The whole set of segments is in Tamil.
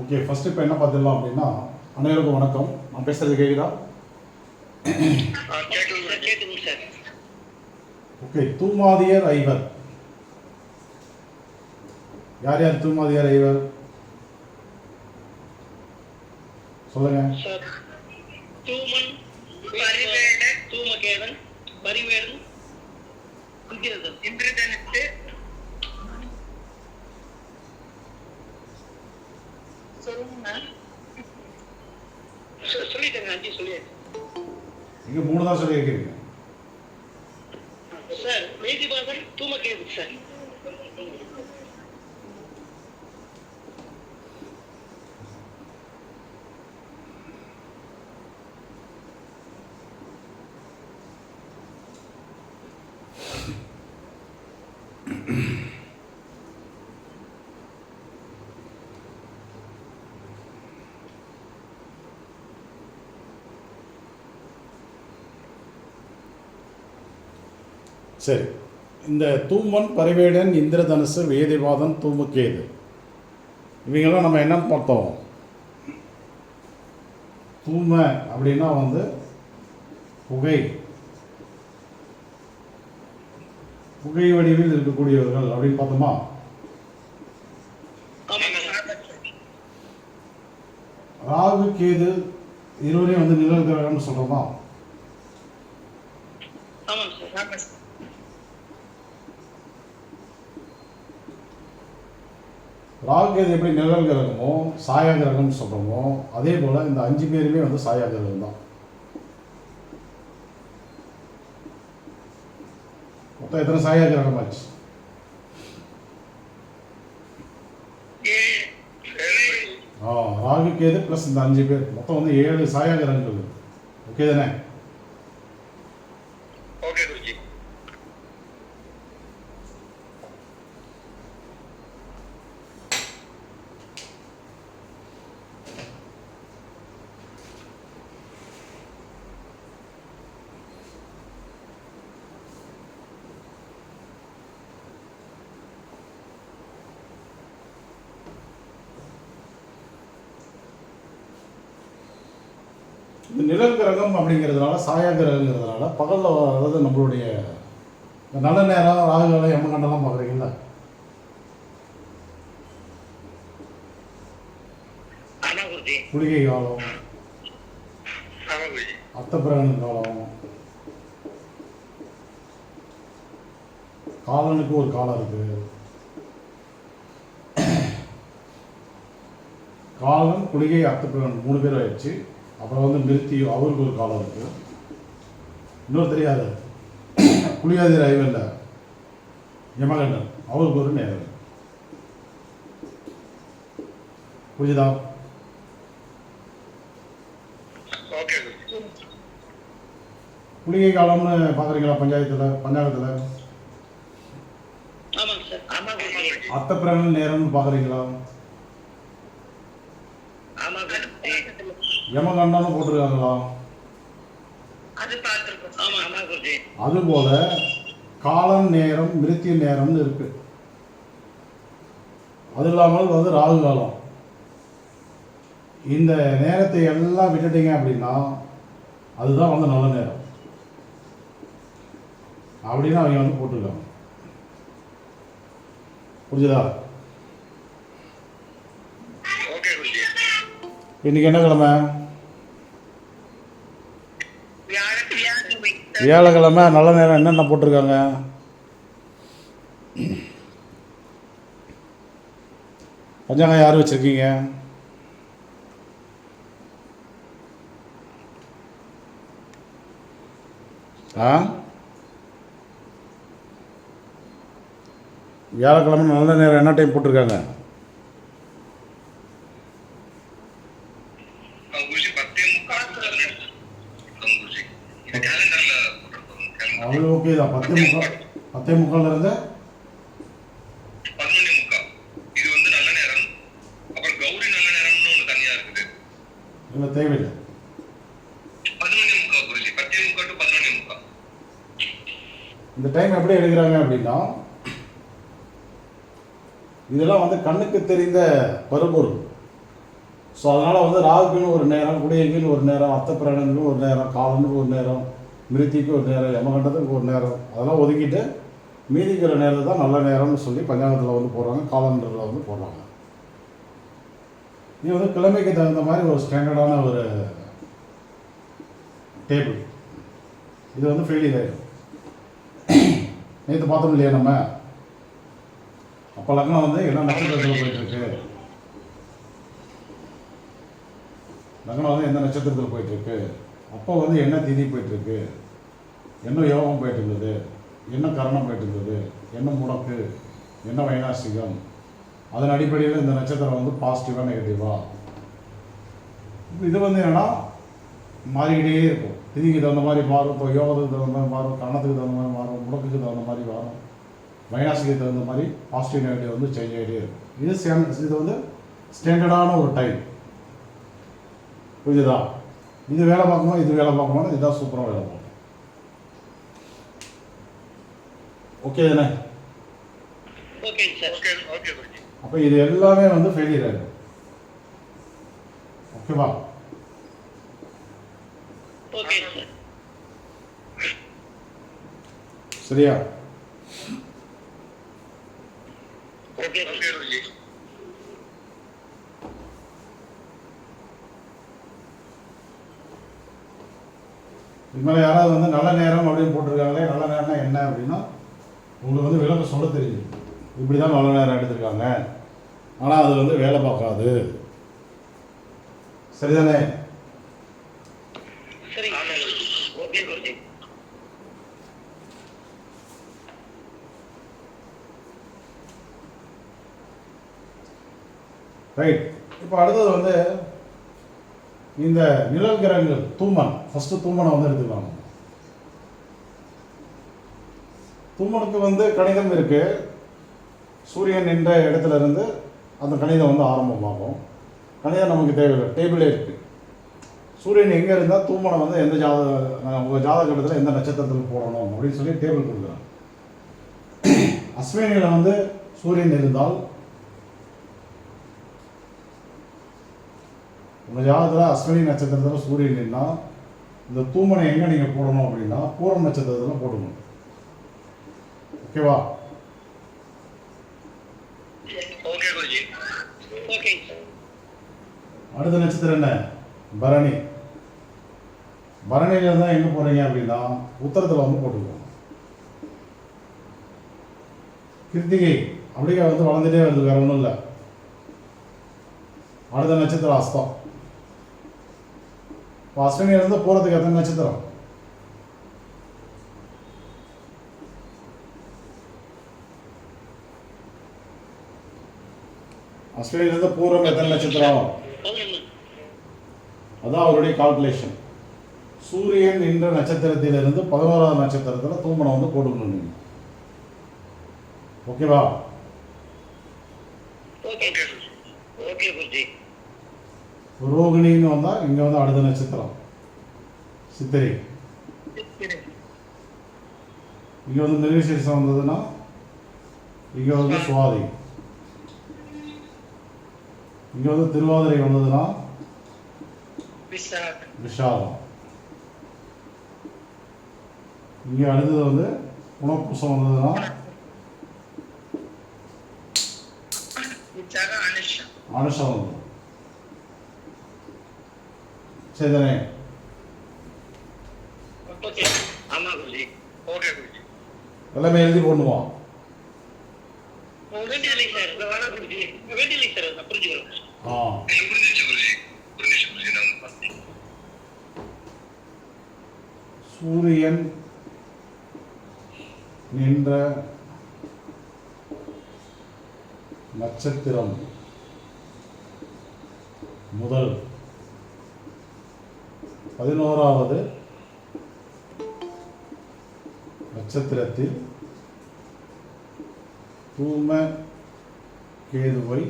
ஓகே, ஃபஸ்ட்டு இப்போ என்ன பார்த்துடலாம் அப்படின்னா, அனைவருக்கும் வணக்கம். நான் பேசுகிறது கேட்குதா? கேட்குதுங்க சார். ஓகே, தூமாதியர் ஐவர். யார் யார் தூமாதியர் ஐவர் சொல்லுங்க. சார், தூமன், பரிவேடன், தூமகேதன், பரிவேடன், இந்திரதன், இந்திரதனுக்கு சொல்லுங்க. சொல்லிட்டேங்க, 5 சொல்லியாச்சு. இங்கே 3 தான் சொல்லி கேட்குறீங்க சார். வேதிபாதன், தூமகேதன் சார். சரி, இந்த தூமன், பரிவேடன், இந்திரதனுசு, வேதிபாதன், தூமுகேது இவங்கெல்லாம் நம்ம என்னன்னு பார்த்தோம். தூம அப்படின்னா வந்து புகை, புகை வடிவில் இருக்கக்கூடியவர்கள் அப்படின்னு பார்த்தோமா. ராகு கேது இருவரையும் வந்து நிழல் கிரகம்னு சொல்றோமா. ராகு கேது எப்படி நிழல் கிரகமோ சாயா கிரகம்னு சொல்கிறோமோ, அதே போல் இந்த 5 பேருமே வந்து சாயா கிரகம் தான். மொத்தம் எத்தனை சாயா கிரகம் ஆச்சு? ராகு கேது ப்ளஸ் இந்த 5 பேர் மொத்தம் வந்து 7 சாயா கிரகங்கள். ஓகே தானே? இந்த நிழல் கிரகம் அப்படிங்கிறதுனால, சாயா கிரகங்கிறதுனால பகலில், அதாவது நம்மளுடைய நல்ல நேரம், ராகு காலம், யமகண்டெல்லாம் பார்க்குறீங்களா? குளிகை காலம், அர்த்தப்பிரகண காலம், காலனுக்கு ஒரு காலம் இருக்கு. காலன், குளிகை, அர்த்தப்பிரகணன் 3 பேர் ஆயிடுச்சு. அப்புறம் வந்து நிறுத்தி அவருக்கு ஒரு காலம் இருக்குது. இன்னொரு தெரியாது, புலியாதிர ஐவல்ல யமகண்டன், அவருக்கு ஒரு நேரம். புரியுதா? புலிகை காலம்னு பார்க்குறீங்களா பஞ்சாங்கத்தில்? அர்த்தப்பிரகணன் நேரம்னு பார்க்குறீங்களா? யமகண்டம்னு போட்டிருக்காங்களா? அதுபோல காலம் நேரம், மிருத்திய நேரம்னு இருக்கு. அது இல்லாமல் வந்து ராகு காலம். இந்த நேரத்தை எல்லாம் விட்டுட்டீங்க அப்படின்னா அதுதான் வந்து நல்ல நேரம் அப்படின்னு அவங்க வந்து போட்டிருக்காங்க. புரிஞ்சுதா? இன்னைக்கு என்ன கிழமை? வியாழக்கிழமை. நல்ல நேரம் என்னென்ன போட்டிருக்காங்க? பஞ்சாங்கம் யார் வச்சுருக்கீங்க? வியாழக்கிழமை நல்ல நேரம் என்ன டைம் போட்டிருக்காங்க? அவ்வளோ ஓகே தான். 10:45 இருந்து 11:45. இது வந்து நல்ல நேரம். அப்புறம் கௌரி நல்ல நேரம்னு ஒன்று தனியா இருக்குது. இல்லை, தேவையில்லை. 11:45 குருஜி. 10:45 to 11:45. இந்த டைம் எப்படி எடுக்கிறாங்க அப்படின்னா, இதெல்லாம் வந்து கண்ணுக்கு தெரிந்த பருப்பொருள். அதனால் வந்து ராகுக்குன்னு ஒரு நேரம், குடியைக்குன்னு ஒரு நேரம், அர்த்தப்பிரணனுக்கு ஒரு நேரம், காலனுக்கு ஒரு நேரம், மிருத்திக்கு ஒரு நேரம், யமகண்டத்துக்கு ஒரு நேரம், அதெல்லாம் ஒதுக்கிட்டு மீதிக்கிற நேரத்தை தான் நல்ல நேரம்னு சொல்லி பஞ்சாங்கத்தில் வந்து போடுறாங்க, காலண்டரில் வந்து போடுறாங்க. இது வந்து கிழமைக்கு தகுந்த மாதிரி ஒரு ஸ்டாண்டர்டான ஒரு டேபிள். இது வந்து ஃபெயிலியர் ஆகிடும். நேற்று பார்த்தோம் இல்லையா நம்ம, அப்போ லக்னம் வந்து என்ன நட்சத்திரத்தில் போயிட்டுருக்கு, லக்னம் வந்து எந்த நட்சத்திரத்தில் போயிட்டுருக்கு, அப்போ வந்து என்ன திதி போயிட்டுருக்கு, என்ன யோகம் போயிட்டு இருந்தது, என்ன கரணம் போயிட்டு இருந்தது, என்ன முடக்கு, என்ன வைநாசிகம், அதன் அடிப்படையில் இந்த நட்சத்திரம் வந்து பாசிட்டிவாக நெகட்டிவாக, இது வந்து என்னென்னா மாறிக்கிட்டே இருக்கும். திதிக்கு தகுந்த மாதிரி மாறும், இப்போ யோகத்துக்கு தகுந்த மாதிரி மாறும், கரணத்துக்கு தகுந்த மாதிரி மாறும், முடக்குக்கு தகுந்த மாதிரி மாறும், வைநாசிக்கு தகுந்த மாதிரி பாசிட்டிவ் நெகட்டிவ் வந்து சேஞ்ச் ஆகிட்டே இருக்கும். இது வந்து ஸ்டாண்டர்டான ஒரு டைம். புரியுதா? இது வேலை பார்க்கணும், இது வேலை பார்க்கணும், இதுதான் சூப்பராக வேலை பார்க்கணும். ஓகே தானே? Okay sir. ஓகே குருஜி. அப்போ இது எல்லாமே வந்து ஃபெயிலியர் ஆகிடும். ஓகேவா? Okay sir. சரியா? ஓகே குருஜி. இது மாதிரி யாராவது வந்து நல்ல நேரம் அப்படின்னு போட்டிருக்காங்களே, நல்ல நேரம்னா என்ன அப்படின்னா உங்களுக்கு வந்து விளக்கம் சொல்ல தெரியுது. இப்படி தான் நல்ல நேரம் எடுத்திருக்காங்க, ஆனால் அது வந்து வேலை பார்க்காது. சரிதானே? சரி. ஓகே குருஜி. ரைட். இப்போ அடுத்தது வந்து இந்த நிழல் கிரகங்கள், தூமன். ஃபஸ்ட்டு தூமனை வந்து எடுத்துக்கலாம். தூமனுக்கு வந்து கணிதம் இருக்கு. சூரியன் நின்ற இடத்துல இருந்து அந்த கணிதம் வந்து ஆரம்பமாகும். கணிதம் நமக்கு தேவையில்லை, டேபிளே இருக்கு. சூரியன் எங்கே இருந்தால் தூமனை வந்து எந்த உங்கள் ஜாதகத்தில் எந்த நட்சத்திரத்தில் போடணும் அப்படின்னு சொல்லி டேபிள் கொடுக்குறாங்க. அஸ்வினியில் வந்து சூரியன் இருந்தால், உங்கள் ஜாதகத்தில் அஸ்வினி நட்சத்திரத்தில் சூரியன் இருந்தால் இந்த தூமனை எங்கே நீங்கள் போடணும் அப்படின்னா பூரம் நட்சத்திரத்தில் போடணும். ஓகேவா? ஓகே குருஜி. ஓகே. அடுத்த நட்சத்திரம் என்ன? பரணி. பரணியில் இருந்தால் எங்கே போகிறீங்க அப்படின்னா உத்தரத்தில் வந்து போட்டுக்கோங்க. கிருத்திகை அப்படியே வந்து வளர்ந்துட்டே வருது, வேற ஒன்றும் இல்லை. அடுத்த நட்சத்திரம் அஸ்தம். இப்போ அஸ்வினியிலேருந்து போகிறதுக்கு எத்தனை நட்சத்திரம்? அஸ்வினியிலேருந்து பூர்வம் எத்தனை நட்சத்திரம்? அதான் அவருடைய கால்குலேஷன். சூரியன் என்ற நட்சத்திரத்திலிருந்து 11வது நட்சத்திரத்தில் தூமனை வந்து போட்டுக்கணும் நீங்கள். ஓகேவா? ஓகே. ஓகே குருஜி. ரோகிணின்னு வந்தால் இங்கே வந்து அடுத்த நட்சத்திரம் சித்திரை. இங்கே வந்து மிருகசீரிஷம் வந்ததுன்னா இங்கே வந்து சுவாதி. இங்கே வந்து திருவாதிரை வந்ததுன்னா விஷாலம். இங்கே அடுத்தது வந்து புனப்பூசம் வந்ததுன்னா அனுஷம் வந்து. சரிதானே? ஓகே. ஆமா குருஜி. ஓகே குருஜி. எல்லாமே எழுதி போடணுமா? வேண்டியதில்லை சார். வேணா குருஜி. வேண்டியதில்லை சார். நான் புரிஞ்சுக்கிறேன். புரிஞ்சிச்சு குருஜி. புரிஞ்சிச்சு குருஜி. நான் பார்த்தேன். சூரியன் நின்ற நட்சத்திரம் முதல் 11வது நட்சத்திரத்தில் தூம கேதுவை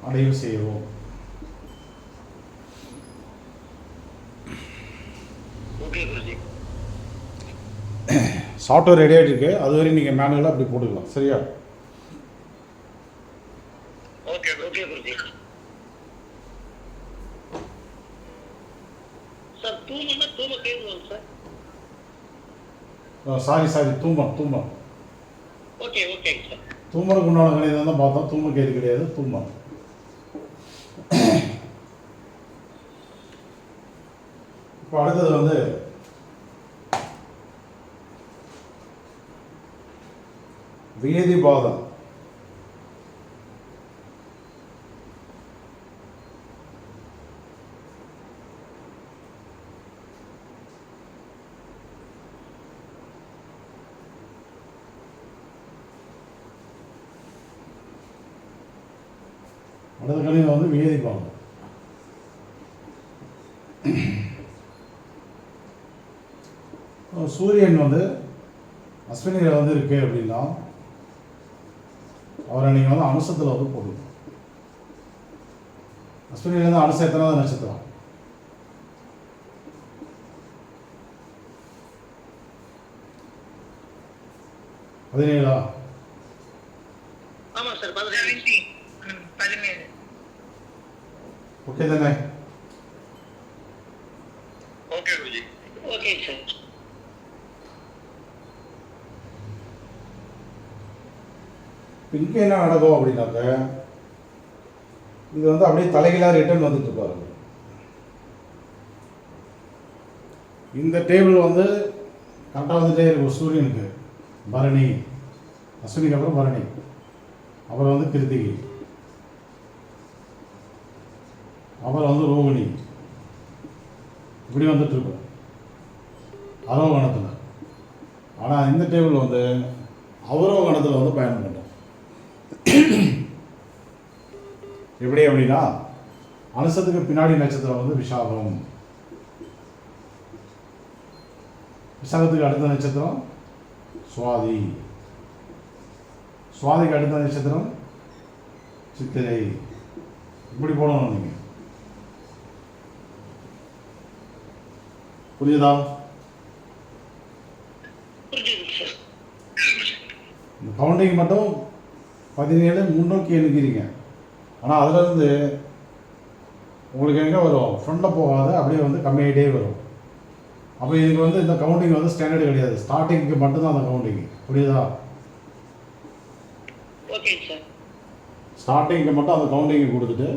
அடைவு செய்வோம். சாஃப்ட்வேர் ரெடி ஆகிட்டு இருக்கு, அதுவரை நீங்கள் மேனுவலாக அப்படி போட்டுக்கலாம். சரியா? Okay okay Guruji. சார் தூமன்னா தூம கேட்குது சார். சாரி தூமன். ஓகேங்க சார். தூமனுக்கு உண்டான கணிதம் தான் பார்த்தோம். தூமக்கு எது கிடையாது, தூமன். இப்போ அடுத்தது வந்து வியதிபாதம். அடுத்த கணிதம் வந்து வியதிபாதம். சூரியன் வந்து அஸ்வினியில் வந்து இருக்கு அப்படின்னா அவரை நீங்கள் வந்து அனுசத்தில் வந்து போடுங்க. அஸ்வினிலேருந்து அனுசம் எத்தனாவது நட்சத்திரம்? பதினேழா? ஆமாம் சார் 17. ஓகே தானே? ஓகே குருஜி. ஓகேங்க சார். இங்கே என்ன நடக்கும் அப்படின்னாக்க இது வந்து அப்படியே தலைகீழாக ரிட்டர்ன் வந்துட்டு இருப்பாரு. இந்த டேபிள் வந்து கரெக்டாக வந்துட்டே இருக்கும். சூரியனுக்கு பரணி, அஸ்வினிக்கு அப்புறம் பரணி, அப்புறம் வந்து கிருத்திகை, அப்புறம் வந்து ரோகிணி, இப்படி வந்துட்டு இருக்கும் அரோகணத்தில். ஆனால் இந்த டேபிள் வந்து அவரோகணத்தில் வந்து பயணம் பண்ணுறோம். எப்படி அப்படின்னா அனுசத்துக்கு பின்னாடி நட்சத்திரம் வந்து விஷாகம், விஷாகத்துக்கு அடுத்த நட்சத்திரம் சுவாதி, சுவாதிக்கு அடுத்த நட்சத்திரம் சித்திரை. இப்படி போடணும் நீங்கள். புரியுதா? புரிஞ்சுது சார். இந்த கவுண்டிங் மட்டும் 17 முன்னோக்கி எண்ணிக்கிறீங்க. ஆனால் அதிலிருந்து உங்களுக்கு எங்கே வரும்? ஃப்ரண்டில் போகாத, அப்படியே வந்து கம்மியாகிட்டே வரும். அப்போ இதுக்கு வந்து இந்த கவுண்டிங் வந்து ஸ்டாண்டர்டு கிடையாது. ஸ்டார்டிங்க்கு மட்டும்தான் அந்த கவுண்டிங். புரியுதா? ஓகேங்க சார். ஸ்டார்டிங்க்கு மட்டும் அந்த கவுண்டிங்கை கொடுத்துட்டு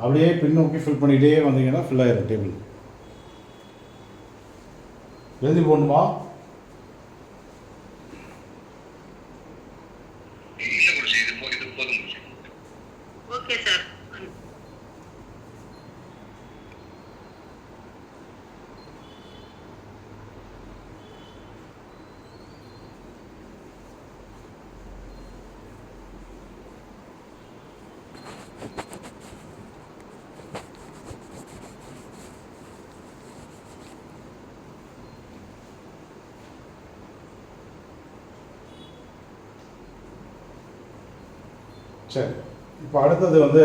அப்படியே பின்னோக்கி ஃபில் பண்ணிகிட்டே வந்தீங்கன்னா ஃபில் ஆயிடும் டேபிள். எழுதி போடணுமா? இல்ல குருஜி, இது போதும் குருஜி. Okay sir. சரி, இப்போ அடுத்தது வந்து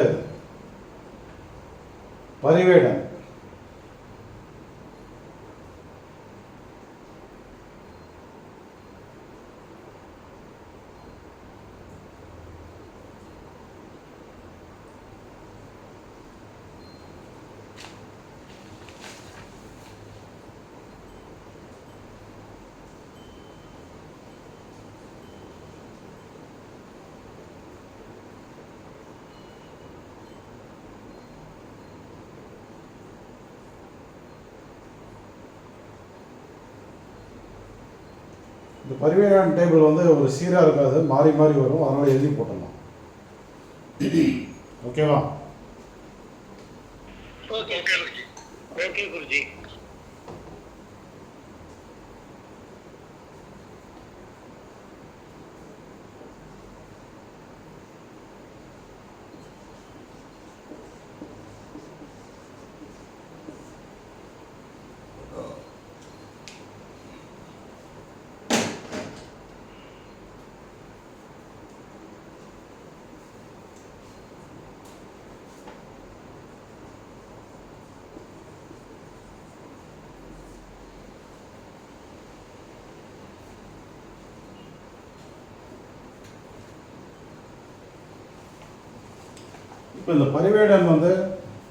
பரிவேடம். இந்த பரிவேடான் டேபிள் வந்து ஒரு சீராக இருக்காது, மாறி மாறி வரும். அதனால் எழுதி போட்டலாம். ஓகேவா? ஓகே குருஜி. ஓகே குருஜி. இப்போ இந்த பரிவேடன் வந்து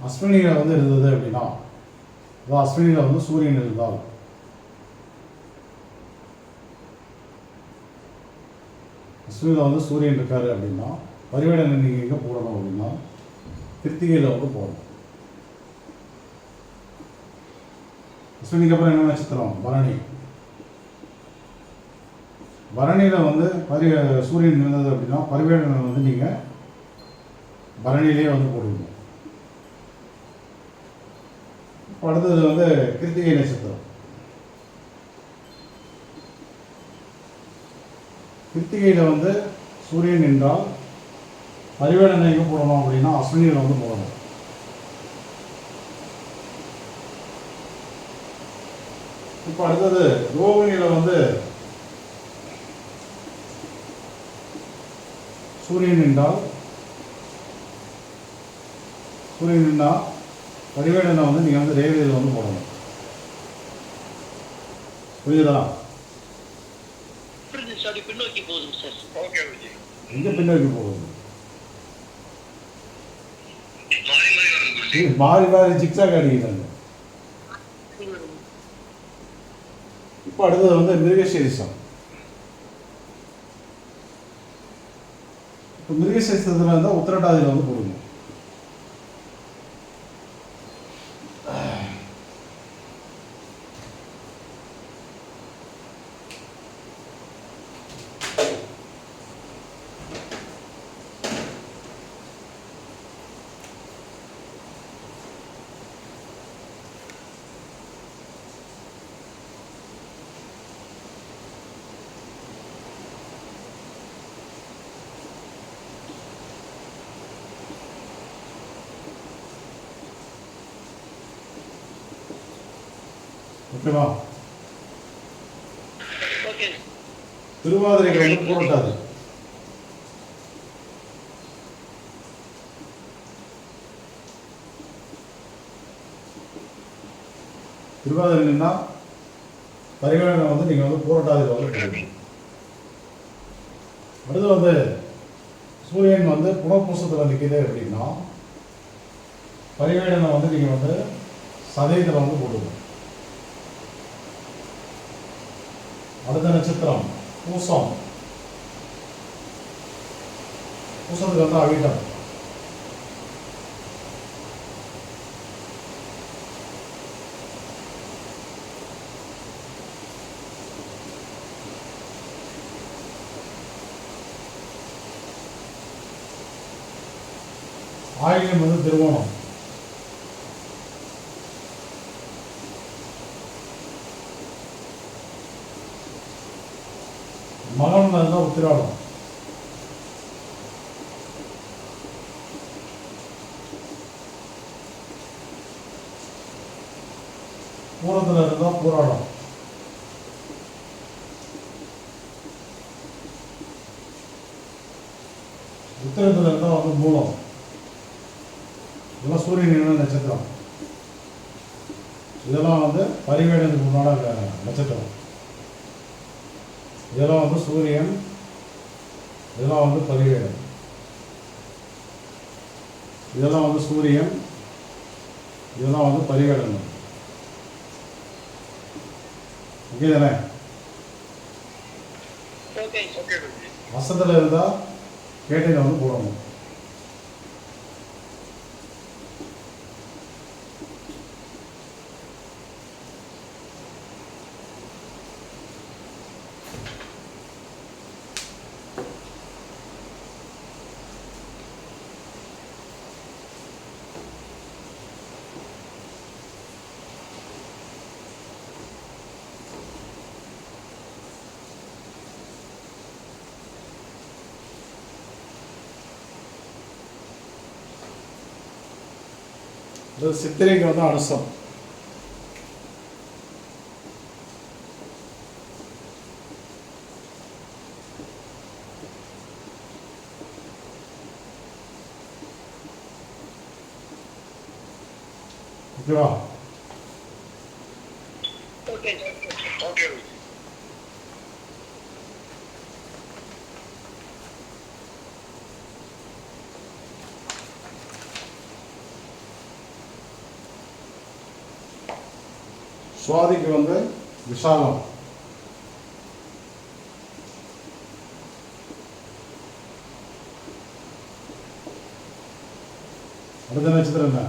அஸ்வினியில் வந்து இருந்தது அப்படின்னா, அதாவது அஸ்வினியில் வந்து சூரியன் இருந்தால், அஸ்வினியில் வந்து சூரியன் இருக்காரு அப்படின்னா பரிவேடனை நீங்கள் எங்கே போடணும் அப்படின்னா கிருத்திகையில் வந்து போடணும். அஸ்வினிக்கு அப்புறம் என்ன நட்சத்திரம்? பரணி. பரணியில் வந்து சூரியன் இருந்தது அப்படின்னா பரிவேடனை வந்து நீங்கள் பரணியிலே வந்து போடுவீங்க. இப்போ அடுத்தது வந்து கிருத்திகை நட்சத்திரம். கிருத்திகையில் வந்து சூரியன் என்றால் பரிவேடனை எங்கே போடணும் அப்படின்னா அஸ்வினியில் வந்து போடணும். இப்போ அடுத்தது ரோகிணியில் வந்து சூரியன் என்றால் பரிவேடனை வந்து நீங்கள் வந்து ரேவதியில் வந்து போடணும். புரியுதா? புரியுது சார். பின்னோக்கி போகுதுங்க சார். ஓகே குருஜி. எங்கே பின்னோக்கி போகுது? மாறி மாறி வருது குருஜி. மாறி மாறி ஜிக்ஸாக் அடிக்கிறாங்க. இப்போ அடுத்தது வந்து மிருகசீரிஷம். இப்போ மிருகசீரிஷத்தில் இருந்தால் உத்திரட்டாதியில் வந்து போடுங்க. ஓகேவா? ஓகே. திருவாதிரைக்கு வந்து போட்டாது. திருவாதிரைன்னா பரிவேடனை வந்து நீங்கள் வந்து போராட்டாதில் வந்து போடுவீங்க. அடுத்து வந்து சூரியன் வந்து புனர்பூசத்தில் நிற்கிது அப்படின்னா பரிவேடனை வந்து நீங்கள் வந்து சதயத்தில் வந்து போடுவீங்க. அடுத்த நட்சத்திரம் பூசம். பூசத்துக்கு வந்து அவிட்டம். ஆயில்யம் வந்து திருவோணம். மகம் தான் உத்திராடம். பூரத்தில் இருந்தால் பூராடம். உத்திரத்தில் இருந்தால் வந்து மூலம். இதெல்லாம் சூரியன் என்ன நட்சத்திரம். இதெல்லாம் வந்து பரிவேடனுக்கு முன்னாடி நட்சத்திரம். இதெல்லாம் வந்து சூரியன், இதெல்லாம் வந்து பரிவேடன். இதெல்லாம் வந்து சூரியன், இதெல்லாம் வந்து பரிவேடன். ஓகே தானே? ஓகே. ஓகே குருஜி. வசத்தில் இருந்தால் கேட்டையில் வந்து போடணும். இது சித்திரைக்கு வந்து அனுசம். ஓகேவா? ஓகே. ஓகே குருஜி. சுவாதிக்கு வந்து விசாகம். அடுத்த நட்சத்திரம் என்ன?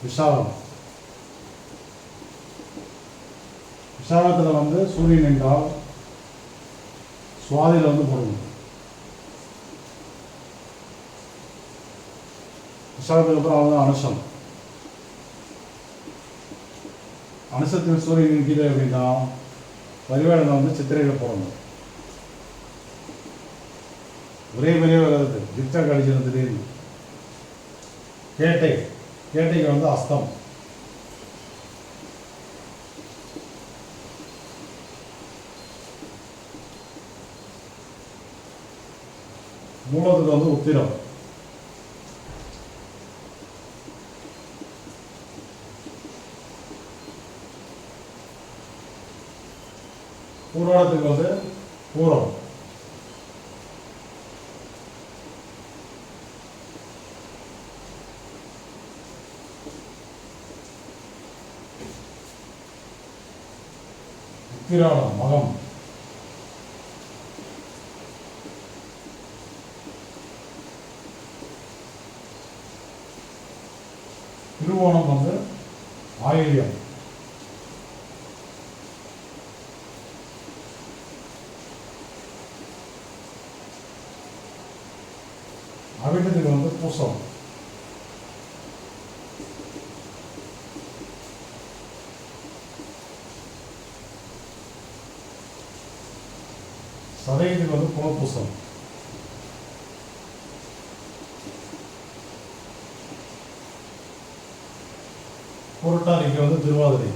விசாகம். விசாகத்தில் வந்து சூரியன் என்றால் சுவாதியில் வந்து போடணும். விசாகத்துக்கு அப்புறம் வந்து அனுஷம். அனுசத்தின் சூரியன் கீழே அப்படின்னா பரிவாரத்தை வந்து சித்திரையில் போடணும். ஒரே பெரிய வருது ஜிக்ஜா கடிச்சிடும் திடீர்னு. கேட்டைக்கு வந்து அஸ்தம். மூலத்துக்கு வந்து உத்திரம். பூராடத்துக்கு வந்து பூரம். உத்திராடம் மகம். திருவோணம் வந்து ஆயில்யம். அவிட்டத்துக்கு வந்து பூசம். சதயத்துக்கு வந்து புனப்பூசம். புரட்டாதிக்கு வந்து திருவாதிரை.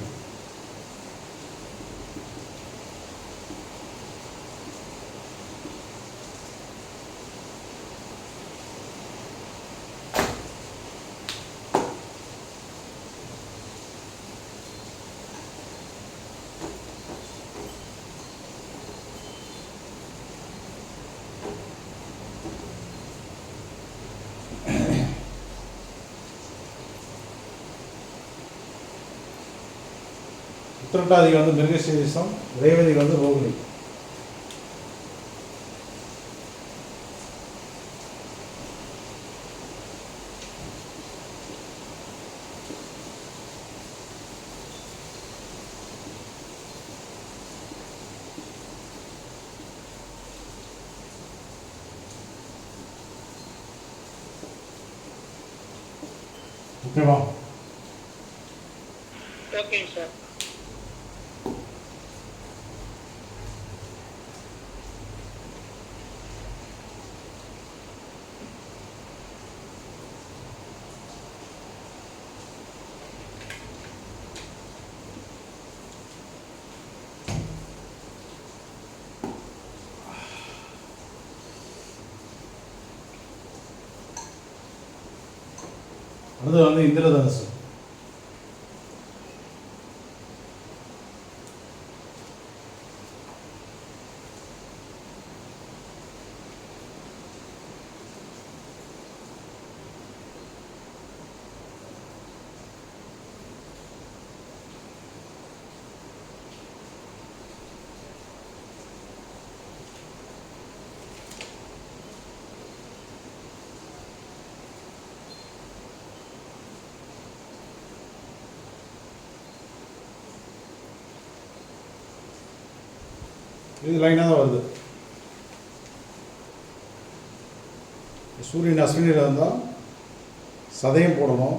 உத்திரட்டாதிக்கு வந்து மிருகசீரிசம். ரேவதிக்கு வந்து ரோகிணி. ஓகேவா? ஓகேங்க சார். அடுத்து வந்து இந்திரதனுசு. இது லைனாக தான் வருது. சூரியன் அஸ்வினியில் இருந்தால் சதயம் போடணும்.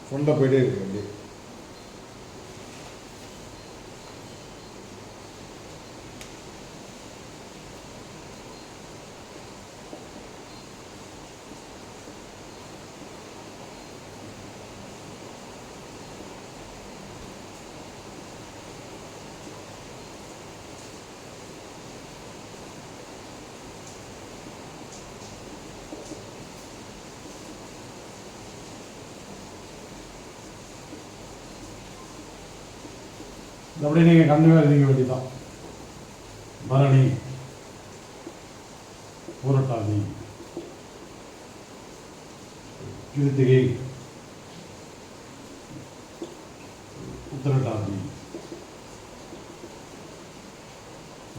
ஃப்ரண்டில் போயிட்டே இருக்கு அப்படி. அப்படி நீங்கள் கண்ணுமே எழுதிக்க வேண்டியதான். பரணி, பூரட்டாதி, கிருத்திகை, உத்திரட்டாதி,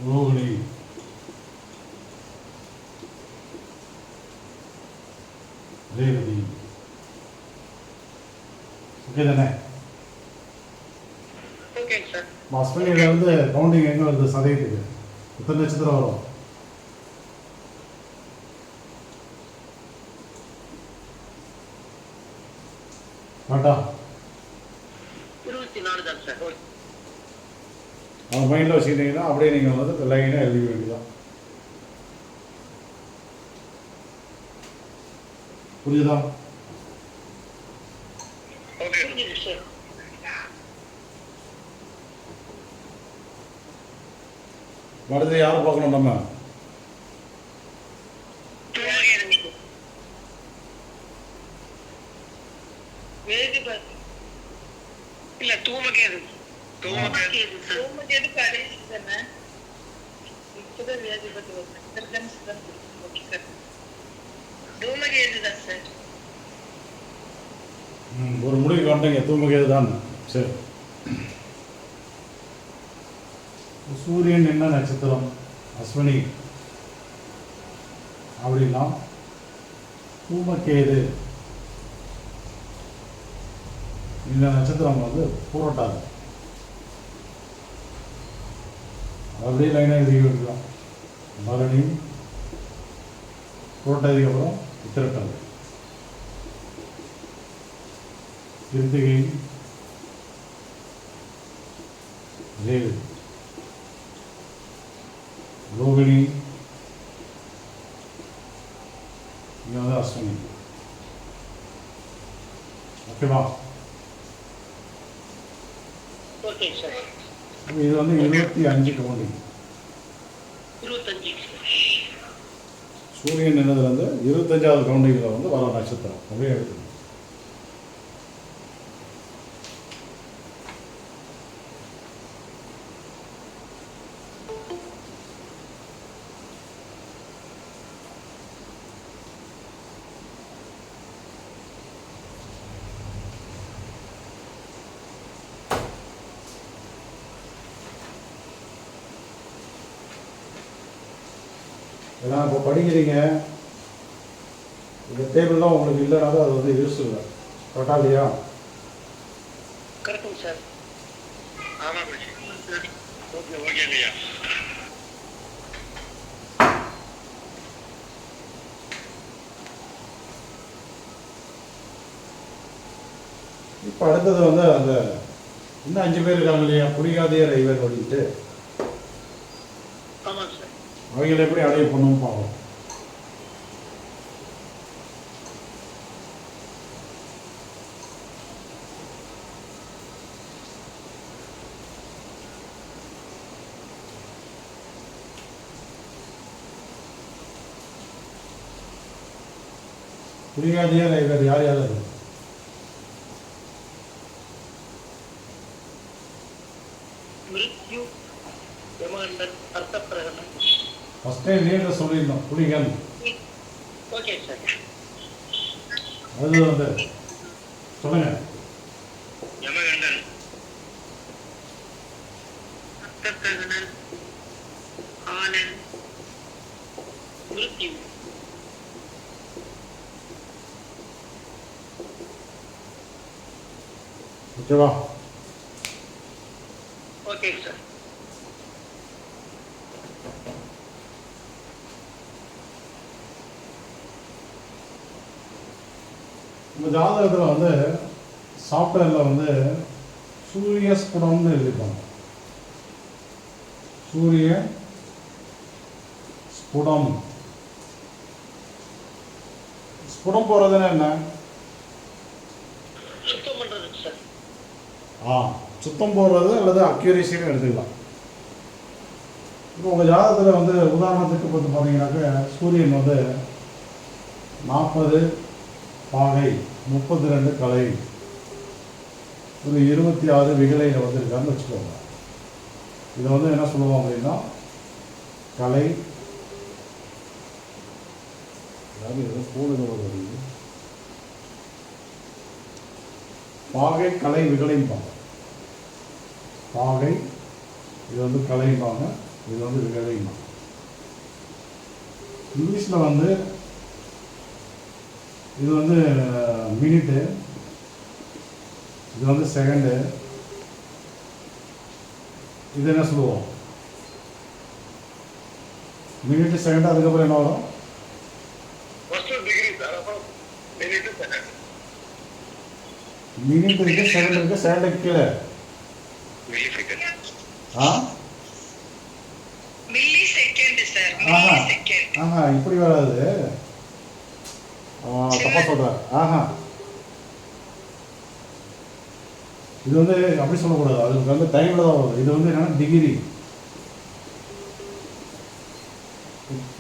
ரோகிணி, ரேவதி. ஓகே தானே? ஓகேங்க சார். அஸ்வினியில இருந்து கவுண்டிங் எங்கே வருது சதயத்துக்கு? எத்தனை நட்சத்திரம் வரும்? கரெக்டா? 24 தான் சார். அவன் மைண்டில் வச்சுக்கிட்டீங்கன்னா அப்படியே நீங்கள் வந்து லைனாக எழுதி வேண்டியதான். புரியுதா? ஓகே புரிஞ்சுது சார். அடுத்து யாரை பார்க்கணும் நம்ம? இல்ல தூமகேது. தூமகேது கடைசி தானே. இப்பதான் வேதிபதி வருது. இதற்கான சிதம் கொடுக்கும். தூமகேது தான் சார். ஒரு முடிவுக்கு வந்துட்டீங்க, தூமகேது தான். சரி, சூரியன் என்ன நட்சத்திரம்? அஸ்வினி. அப்படின்னா தூமகேது இந்த நட்சத்திரம் வந்து பூரட்டாது. அப்படியே லைனாக எழுதி வைக்கலாம். பரணி, புரட்டாதிக்கு அப்புறம் உத்திரட்டாதி, கிருத்திகை, ரேவதி, ரோகிணி, இங்கே வந்து அஸ்வினி. ஓகேவா? Okay sir. இது வந்து 25 கவுண்டிங். 25. சூரியன் என்னதுல இருந்து 25வது கவுண்டிங்கில் வந்து வர நட்சத்திரம் அப்படியே எடுத்துக்கணும். ஏன்னா இப்போ படிக்கிறீங்க, இந்த டேபிள்லாம் உங்களுக்கு இல்லைனாலும் அது வந்து யூஸ் இல்லை. கரெக்டா இல்லையா? கரெக்டுங்க சார். ஆமாம் ஓகே ஓகே ஐயா. இப்போ அடுத்தது வந்து அந்த இன்னும் 5 பேர் இருக்காங்க இல்லையா, புரியாதைய ரயில்வே ஓடிட்டு, ஆமாம் சார். அவங்களை எப்படி அடைய பண்ணணும் பார்ப்போம். புரியாதைய ரயில்வே யார் யார் அது? மிருத்யு, யமகண்டன், அர்த்தப்பிரகடனம். ஃபர்ஸ்ட் டைம் நேரில் சொல்லியிருந்தோம் புலிகள். Okay sir. அது வந்து சொல்லுங்க. யமகண்டன், அர்த்தப்பிரகடனம், ஆனந்த், மிருத்யு. ஓகேவா? Okay sir. இந்த ஜாதகத்தில் வந்து சாஃப்ட்வேரில் வந்து சூரிய ஸ்புடம்னு எழுதிப்பாங்க. சூரிய ஸ்புடம். ஸ்புடம் போகிறதுன்னா என்ன? சுத்தம் பண்றதுக்கு சார். சுத்தம் போடுறது அல்லது அக்யூரேசின்னு எடுத்துக்கலாம். இப்போ உங்கள் ஜாதகத்தில் வந்து உதாரணத்துக்கு வந்து பார்த்தீங்கன்னாக்க சூரியன் வந்து 40 பாகை, 32 கலை, ஒரு 26 விகலையில் வந்திருக்காருன்னு வச்சுக்கோங்க. இதை வந்து என்ன சொல்லுவோம் அப்படின்னா கலை, அதாவது ஏதோ கூடுதல் பாகை, கலை, விகலையும் பார்ப்போம். பாகை, இது வந்து கலைம்பாங்க, இது வந்து விகலைம்பாங்க. இங்கிலீஷில் வந்து இது வந்து மினிட்டு, இது வந்து செகண்டு, இது என்ன சொல்லுவோம்? மினிட்டு, செகண்டு, அதுக்கப்புறம் என்ன வரும்? மினிட் இருக்கு, செகண்ட் இருக்கு, செகண்டுக்கு கீழே மில்லி செகண்ட் சார். ஆஹா மில்லி செகண்ட். ஆஹா இப்படி வராது, தப்பா சொல்கிறேன். ஆஹா இது வந்து அப்படி சொல்லக்கூடாது, அதுக்கு வந்து டைமில் தான் வரும். இது வந்து என்னென்னா டிகிரி,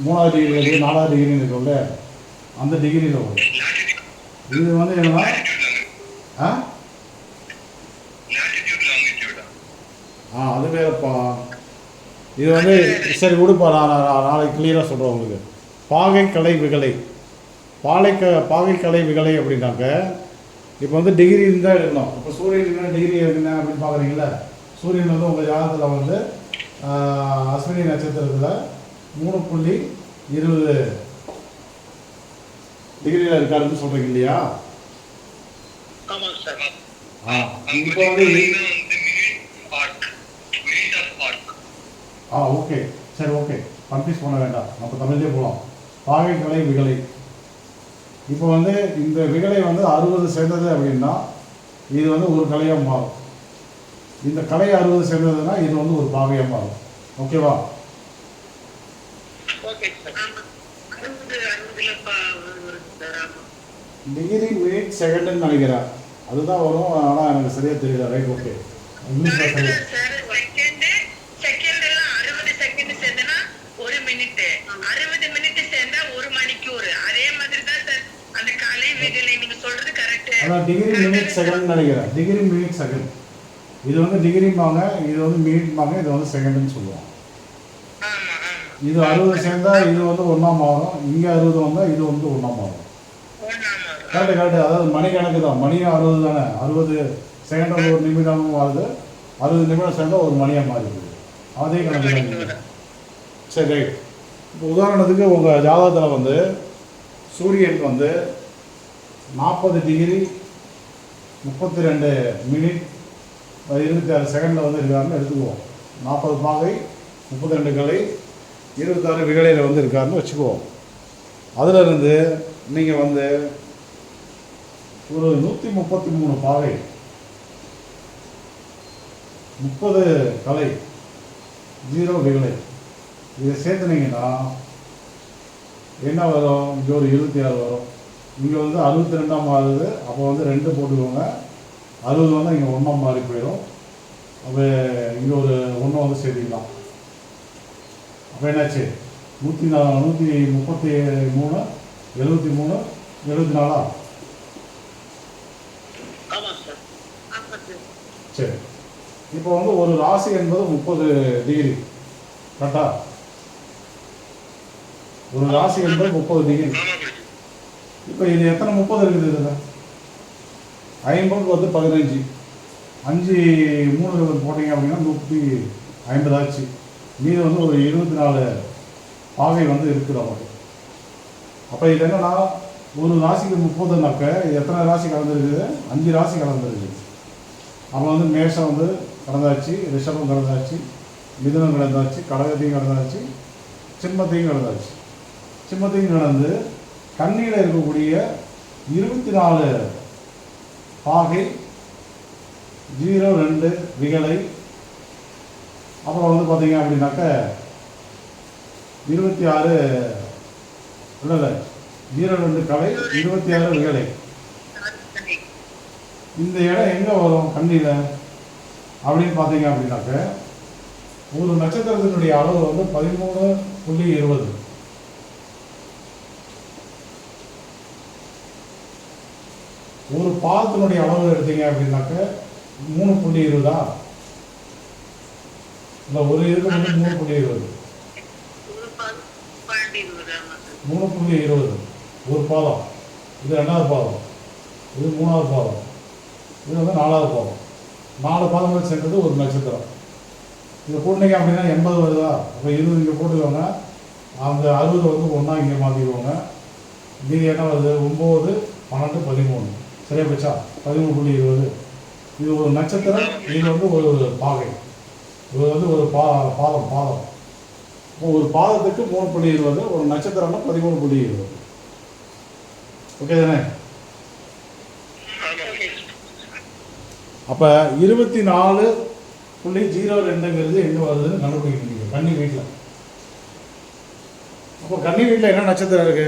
3வது டிகிரி இருக்குது, 4வது டிகிரின்னு இருக்கும்ல, அந்த டிகிரியில் வரும். இது வந்து என்னன்னா அது வேறப்பா. இது வந்து சரி விடுப்பா, நான் நாளைக்கு கிளியராக சொல்கிறேன் உங்களுக்கு. பாகை கலை விகலை, பாகை கலை விகலை அப்படின்னாக்க இப்போ வந்து டிகிரின்னு தான் எடுக்கணும். இப்போ சூரியன் டிகிரி எடுக்கணும் அப்படின்னு பார்க்குறீங்களா? சூரியன் வந்து உங்கள் ஜாதகத்தில் வந்து அஸ்வினி நட்சத்திரத்தில் 3.20 டிகிரியில் இருக்காருன்னு சொல்கிறீங்க இல்லையா? ஆமாங்க சார். இப்போ வந்து ஓகே சரி, ஓகே, கன்ஃபியூஸ் பண்ண வேண்டாம், நம்ம தமிழ்லேயே போகலாம். பாகை கலை விகலை. இப்போ வந்து இந்த விகலை வந்து 60 சேர்ந்தது அப்படின்னா இது வந்து ஒரு கலையாக மாறும். இந்த கலை 60 சேர்ந்ததுன்னா இது வந்து ஒரு பாகையாக மாறும். ஓகேவா? டிகிரி மினிட் செகண்டுன்னு நினைக்கிறேன், அதுதான் வரும். ஆனால் எனக்கு சரியாக தெரியல. Right, okay. இங்கிலீஷில் சரி. அதான் டிகிரி மினிட் செகண்ட் நினைக்கிறேன். டிகிரி மினிட் செகண்ட், இது வந்து டிகிரிம்பாங்க, இது வந்து மினிட்பாங்க, இது வந்து செகண்டுன்னு சொல்லுவோம். இது 60 சேர்ந்தால் இது வந்து ஒன்றா மாறும், இங்கே 60 வந்தால் இது வந்து ஒன்றா மாறும். கரெக்டு. அதாவது மணி கணக்கு தான், மணியும் 60 தானே. 60 செகண்ட் ஒரு நிமிடமும் மாறுது, 60 நிமிடம் சேர்ந்தால் ஒரு மணியாக மாறிடுது. அதே கணக்கு தான். சரி, ரைட். இப்போ உதாரணத்துக்கு உங்கள் ஜாதகத்தில் வந்து சூரியன் வந்து 40 டிகிரி 32 மினிட் 26 செகண்டில் வந்து இருக்காருன்னு எடுத்துக்குவோம். 40 பாகை 32 கலை 26 விகலையில் வந்து இருக்காருன்னு வச்சுக்குவோம். அதிலிருந்து நீங்கள் வந்து ஒரு 133 பாகை 30 கலை 0 விகலை இதை சேர்த்துனீங்கன்னா என்ன வரும்? இங்கே ஒரு 26 வரும். இங்கே வந்து 62 மாறுது, அப்போ வந்து 2 போட்டுக்கோங்க. 60 வந்து இங்கே 1 மாறி போயிடும். அப்போ இங்கே ஒரு 1 வந்து சேர்த்திக்கலாம். அப்போ என்னாச்சு? 133 73 74. சரி, இப்போ வந்து ஒரு ராசி என்பது 30 டிகிரி, கரெக்டா? ஒரு ராசி என்பது 30 டிகிரி. இப்போ இது எத்தனை 30 இருக்குது? இதில் 50 வந்து 15, 5 3 போட்டிங்க அப்படின்னா 150 ஆச்சு. மீது வந்து ஒரு 24 பாகை வந்து இருக்குது நமக்கு. அப்போ இது என்னன்னா, ஒரு ராசிக்கு 30னாக்க இது எத்தனை ராசி கலந்துருக்குது? 5 ராசி கலந்துருக்குது. அப்போ வந்து மேஷம் வந்து கடந்தாச்சு, ரிஷபம் கடந்தாச்சு, மிதுனம் கடந்தாச்சு, கடகத்தையும் கடந்தாச்சு, சிம்மத்தையும் கடந்தாச்சு. சிம்மத்தையும் கடந்து கண்ணியில் இருக்கக்கூடிய 24 பாகை 02 விகலை. அப்புறம் வந்து பார்த்தீங்க அப்படின்னாக்க 26 இல்லை 02 கலை 26 விகலை. இந்த இடம் எங்கே வரும் கண்ணியில் அப்படின்னு பார்த்தீங்க அப்படின்னாக்க ஒரு நட்சத்திரத்தினுடைய அளவு வந்து 13.20. ஒரு பாதத்தினுடைய அளவு எடுத்தீங்க அப்படின்னாக்க 3.20. இல்லை ஒரு இதுக்கு வந்து 3.20 ஒரு பாதம். இது 2வது பாதம், இது 3வது பாதம், இது வந்து 4வது பாதம். 4 பாதங்கள் சேர்ந்தது ஒரு நட்சத்திரம். இதை போட்டீங்க அப்படின்னா 80 வருதா, அப்போ 20 இங்கே போட்டுக்கோங்க. அந்த 60 வந்து ஒன்றா இங்கே மாற்றிக்கோங்க. மீதி என்ன வருது, 9, 12, 13. சரியா போச்சா? 13.20. இது ஒரு நட்சத்திரம், இது வந்து ஒரு பாகை, இது வந்து ஒரு பாதம். இப்போ ஒரு பாதத்துக்கு 3.20, ஒரு நட்சத்திரம்னா 13.20. ஓகே தானே? அப்போ 24.02ங்கிறது எங்கே வருதுன்னு கண்டுபிடிக்கிறீங்க கன்னி வீட்டில். அப்போ கன்னி வீட்டில் என்ன நட்சத்திரம் இருக்கு?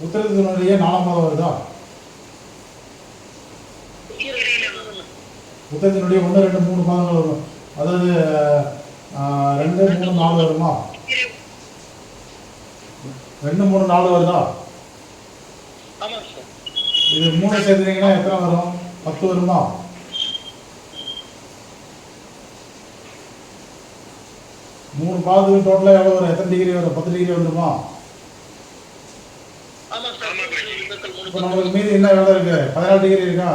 உத்திரத்தினுடைய 4ஆம் மாதம் வருதா? உத்திரத்தினுடைய 1, 2, 3 பாதங்கள் வரும். அதாவது 2, 3, 4 வருமா? 2, 3, 4 வருதா? இது 3 சேர்த்துனீங்கன்னா எத்தனை வரும்? 10 வருமா? மூணு பாதத்துக்கு டோட்டலாக எவ்வளோ வரும்? எத்தனை டிகிரி வரும்? 10 டிகிரி வந்துருமா? இப்போ நம்மளுக்கு மீதி என்ன வேலை இருக்கு? 14 டிகிரி இருக்கா?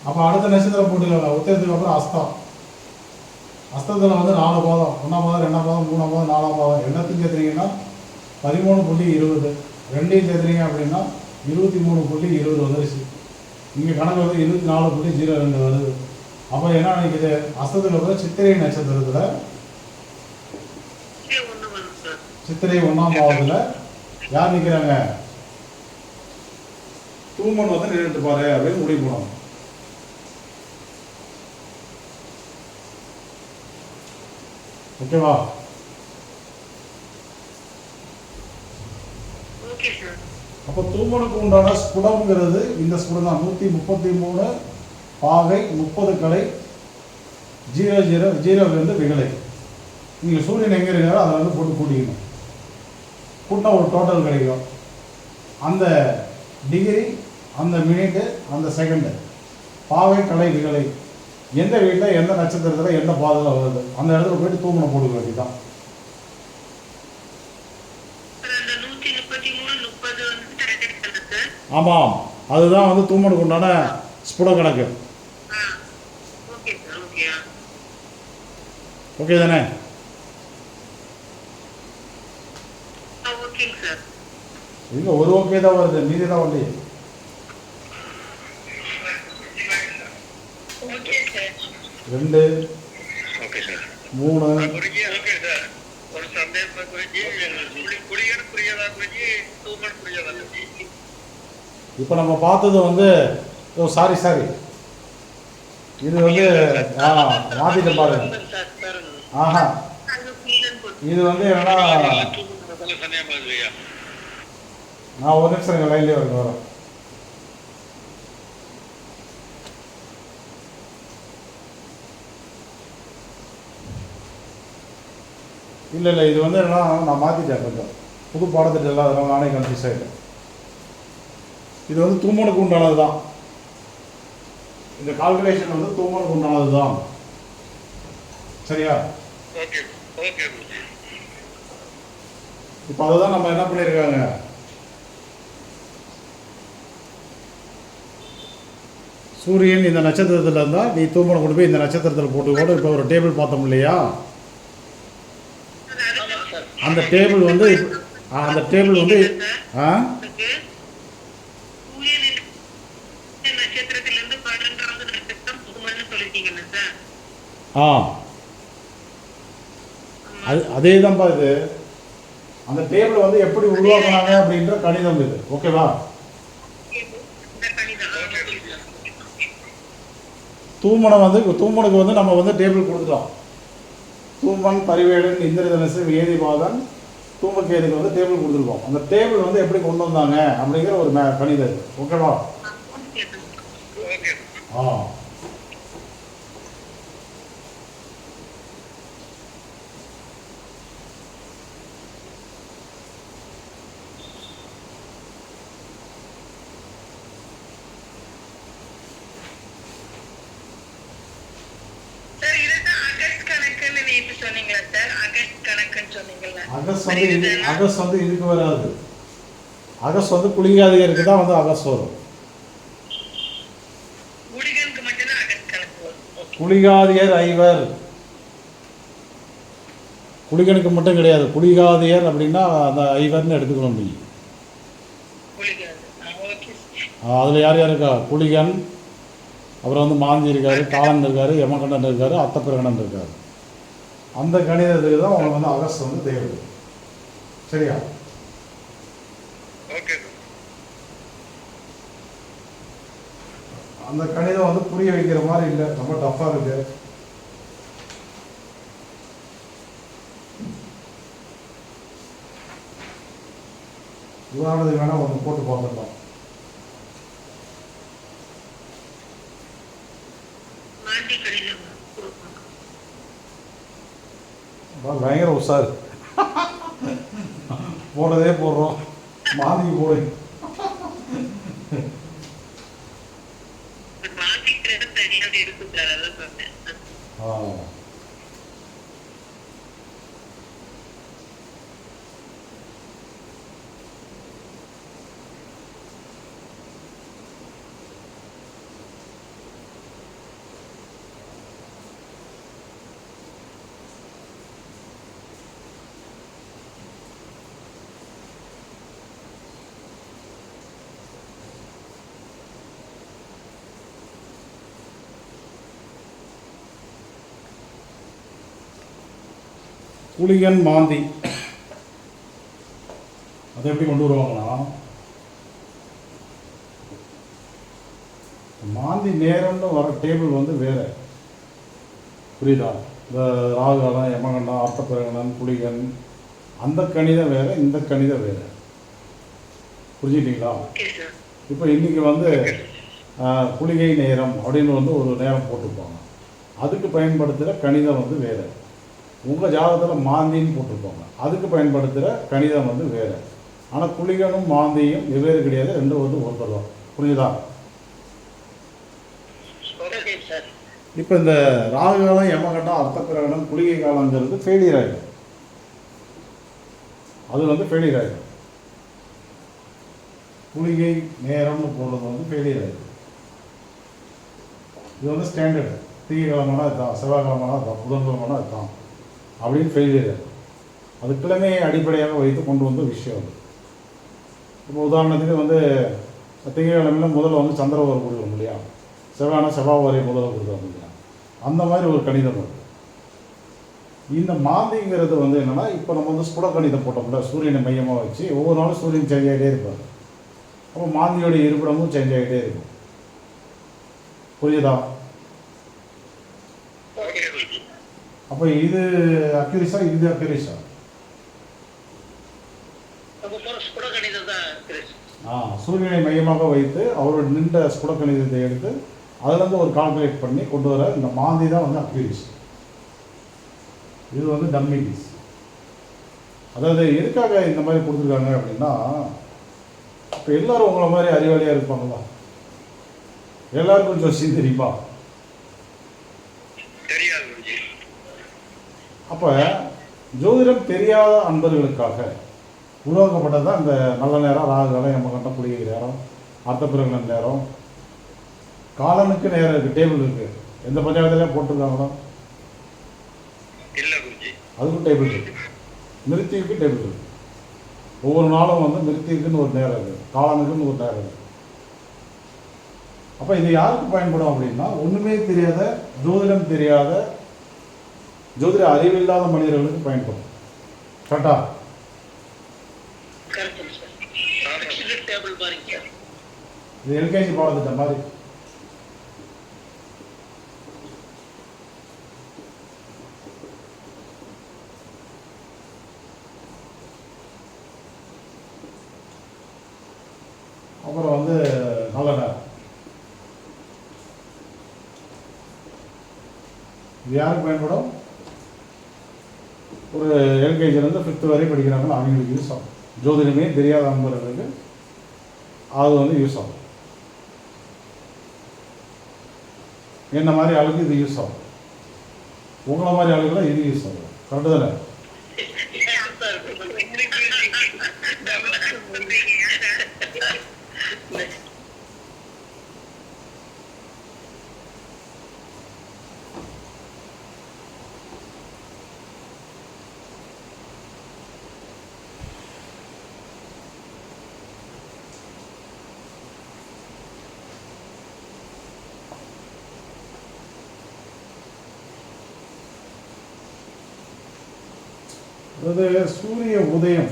அப்போ அடுத்த நட்சத்திரம் போட்டுக்கோங்க. உத்திரத்துக்கு அப்புறம் அஸ்தம். அஸ்தத்தில் வந்து 4 பாதம், 1ஆம் பாதம், 2ஆம் பாதம், 3ஆம் பாதம், 4ஆம் பாதம். எல்லாத்தையும் சேர்த்துனீங்கன்னா 13.20. ரெண்டையும் சேர்த்துனீங்க அப்படின்னா 23.20 வந்துருச்சு. இங்கே கணக்கு வந்து 24.02 வருது. அப்போ என்ன நினைக்குது? அஸ்தத்துக்கு அப்புறம் சித்திரை நட்சத்திரத்தில், சித்திரை 1ஆம் பாவத்தில் யார் நிற்கிறாங்க? தூமன் வந்து நின்றுட்டு பாரு அப்படின்னு முடிவு பண்ணணும். ஓகேவா? அப்போ தூமனுக்கு உண்டான ஸ்புடம்ங்கிறது இந்த ஸ்புடம் தான். 133 பாகை 30 கலை 00 விகலை. நீங்கள் சூரியன் எங்கே இருக்காரோ அதை வந்து போட்டு கூட்டிக்கணும். கூட்டினா ஒரு டோட்டல் கிடைக்கும். அந்த டிகிரி, அந்த மினிட்டு, அந்த செகண்டு, பாவை கலை விகலை எந்த வீட்டில் எந்த நட்சத்திரத்தில் எந்த பாதையில் வருது அந்த இடத்துல போயிட்டு தூமனை போட்டுக்க வேண்டியதான். ஆமாம், அதுதான் வந்து தூமனுக்கு உண்டான ஸ்புட கணக்கு. ஓகே தானே? இங்க ஒரு ஓகே தான் வருது, மீதி தான் வரலையே. ரெண்டு, 3. இப்போ நம்ம பார்த்தது வந்து சாரி இது வந்து மாத்திட்டேன் பாருங்க. ஆஹா, இது வந்து என்னன்னா, நான் ஒரு நிமிஷம் எங்கள் லைன்லேயே வரேன். இல்லை இது வந்து என்னன்னா நான் மாற்றிட்டேன், கொஞ்சம் புது பாடத்திட்டம் எல்லாம் அதெல்லாம் நானே கன்ஃபியூஸ் ஆகிட்டேன். இது வந்து தூமனுக்கு உண்டானது தான். இந்த கால்குலேஷன் வந்து தூமனுக்கு உண்டானது தான். சரியா? இப்போ அதுதான் நம்ம என்ன பண்ணியிருக்காங்க, சூரியன் இந்த நட்சத்திரத்தில் இருந்தால் நீ தூமனை கொண்டு போய் இந்த நட்சத்திரத்தில் போட்டுக்கோடு. இப்போ ஒரு டேபிள் பார்த்தோம் இல்லையா? அந்த டேபிள் வந்து அதே தான்ப்பா இது. அந்த டேபிள் வந்து எப்படி உருவாக்குனாங்க அப்படின்ற கணிதம் இது. ஓகேவா? தூமனுக்கு வந்து நம்ம வந்து டேபிள் கொடுத்துட்டோம். தூமன், பரிவேடன், இந்திரதனுசு, வேதிபாதன், தூமகேதுக்கு வந்து டேபிள் கொடுத்துருக்கோம். அந்த டேபிள் வந்து எப்படி கொண்டு வந்தாங்க அப்படிங்கிற ஒரு கணிதம் இது. ஓகேவா? அகஸ்ட் வந்து இதுக்கு வராது. அகஸ்ட் வந்து குளிகாதிகருக்கு தான் வந்து அகஸ்ட் வரும். குளிகன் குளிகாதியர் ஐவர். குளிகனுக்கு மட்டும் கிடையாது, குளிகாதியர் அப்படின்னா அந்த ஐவர்னு எடுத்துக்கணும் நீ. அதில் யார் யார் இருக்கா? குளிகன், அப்புறம் வந்து மாந்தி இருக்கார், காலன் இருக்கார், யமகண்டன் இருக்கார், அத்தப்பிரகணன் இருக்கார். அந்த கணிதத்துக்கு தான் உங்களுக்கு வந்து அகஸ்ட் வந்து தேவை. சரியா? ஓகே. அந்த கணிதம் வந்து புரிய வைக்கிற மாதிரி இல்லை, ரொம்ப டஃப்பாக இருக்கு. உதாரணத்துக்கு வேணால் ஒன்று போட்டு பார்த்துடலாம். பயங்கர உஷார், போடுறதே போடுறோம், மாந்திக்கு போடு. குளிகன் மாந்தி அதை எப்படி கொண்டு வருவாங்கன்னா, மாந்தி நேரம்னு வர டேபிள் வந்து வேறு. புரியுதா? இந்த ராகுகாலம், யமகண்டம், அர்த்தப்பிரகணன், குளிகன், அந்த கணிதம் வேறு, இந்த கணிதம் வேறு. புரிஞ்சுக்கிட்டீங்களா? இப்போ இன்றைக்கி வந்து குளிகை நேரம் அப்படின்னு வந்து ஒரு நேரம் போட்டிருப்பாங்க. அதுக்கு பயன்படுத்துகிற கணிதம் வந்து வேறு. உங்கள் ஜாதகத்தில் மாந்தின்னு போட்டிருப்பாங்க, அதுக்கு பயன்படுத்துகிற கணிதம் வந்து வேறு. ஆனால் குளிகனும் மாந்தியும் வெவ்வேறு கிடையாது, ரெண்டும் வந்து ஒருத்தர் தான். புரியுதா? இப்போ இந்த ராகு காலம், யமகண்டம், அர்த்தப்பிரகணம், குளிகை காலங்கிறது ஃபெயிலியர் ஆகிடும். அது வந்து ஃபெயிலியர் ஆகிடும். குளிகை நேரம்னு போடுறது வந்து ஃபெயிலியர் ஆகிடும். இது வந்து ஸ்டாண்டர்டு. திங்கக்கிழமைனா இதுதான், செவ்வாய்க்கிழமைனா இதுதான், புதன்கிழமைனா இதுதான் அப்படின்னு ஃபெயிலியர் ஆகிடும். அது கிழமையை அடிப்படையாக வைத்து கொண்டு வந்த விஷயம் அது. இப்போ உதாரணத்துக்கு வந்து திங்கக்கிழமையில் முதல்ல வந்து சந்திரவரை கொடுக்குறோம் இல்லையா, செவ்வாய்னா செவ்வாய் வரை முதல்ல கொடுக்குறோம் இல்லையா, அந்த மாதிரி ஒரு கணிதம் வருது. இந்த மாந்திங்கிறது வந்து என்னென்னா, இப்போ நம்ம வந்து ஸ்புட கணிதம் போட்டோம்ல, சூரியனை மையமாக வச்சு ஒவ்வொரு நாளும் சூரியன் சேஞ்ச் ஆகிட்டே இருப்பார். அப்போ மாந்தியோடைய இருப்பிடமும் சேஞ்ச் ஆகிட்டே இருக்கும். புரியுதா? அப்போ இது அக்யூரிஸா, இது அக்யூரிஸா? சூரியனை மையமாக வைத்து அவரோட நின்ற ஸ்புட கணிதத்தை எடுத்து அதுலேருந்து ஒரு கால்குலேட் பண்ணி கொண்டு வர இந்த மாந்தி தான் வந்து அக்யூரிஸ். இது வந்து டம்மி பீஸ். அதாவது எதுக்காக இந்த மாதிரி கொடுத்துருக்காங்க அப்படின்னா, இப்போ எல்லோரும் உங்களை மாதிரி அறிவாளியாக இருப்பாங்களா? எல்லாருக்கும் கொஞ்சம் விஷயம் தெரியுமா? அப்போ ஜோதிடம் தெரியாத அன்பர்களுக்காக உருவாக்கப்பட்டது தான் இந்த நல்ல நேரம், ராகு காலம், யமகண்டம், குளிகை நேரம், அர்த்தப்பிரகணன் நேரம். காலனுக்கு நேரம் இருக்குது, டேபிள் இருக்குது. எந்த பஞ்சாயத்துலேயும் போட்டிருக்காங்களோ அதுக்கும் டேபிள் இருக்குது. மிருத்திக்கு டேபிள் இருக்குது. ஒவ்வொரு நாளும் வந்து மிருத்திக்குன்னு ஒரு நேரம் இருக்குது, காலனுக்குன்னு ஒரு நேரம் இருக்குது. அப்போ இது யாருக்கு பயன்படும் அப்படின்னா, ஒன்றுமே தெரியாத, ஜோதிடம் தெரியாத, ஜோதிட அறிவில்லாத மனிதர்களுக்கு பயன்படும். கரெக்டா? இது எல்கேஜி பாடத்திட்ட மாதிரி. அப்புறம் வந்து நல்ல நேரம். இது யாருக்கு பயன்படும்? ஒரு எல்கேஜிலேருந்து 5th வரை படிக்கிறாங்களோ அவங்களுக்கு யூஸ் ஆகும். ஜோதிடமே தெரியாத அன்பர்களுக்கு அது வந்து யூஸ் ஆகும். என்ன மாதிரி ஆளுக்கு இது யூஸ் ஆகும், உங்களை மாதிரி ஆளுக்கெல்லாம் இது யூஸ் ஆகும். கரெக்டு தானே? அதாவது சூரிய உதயம்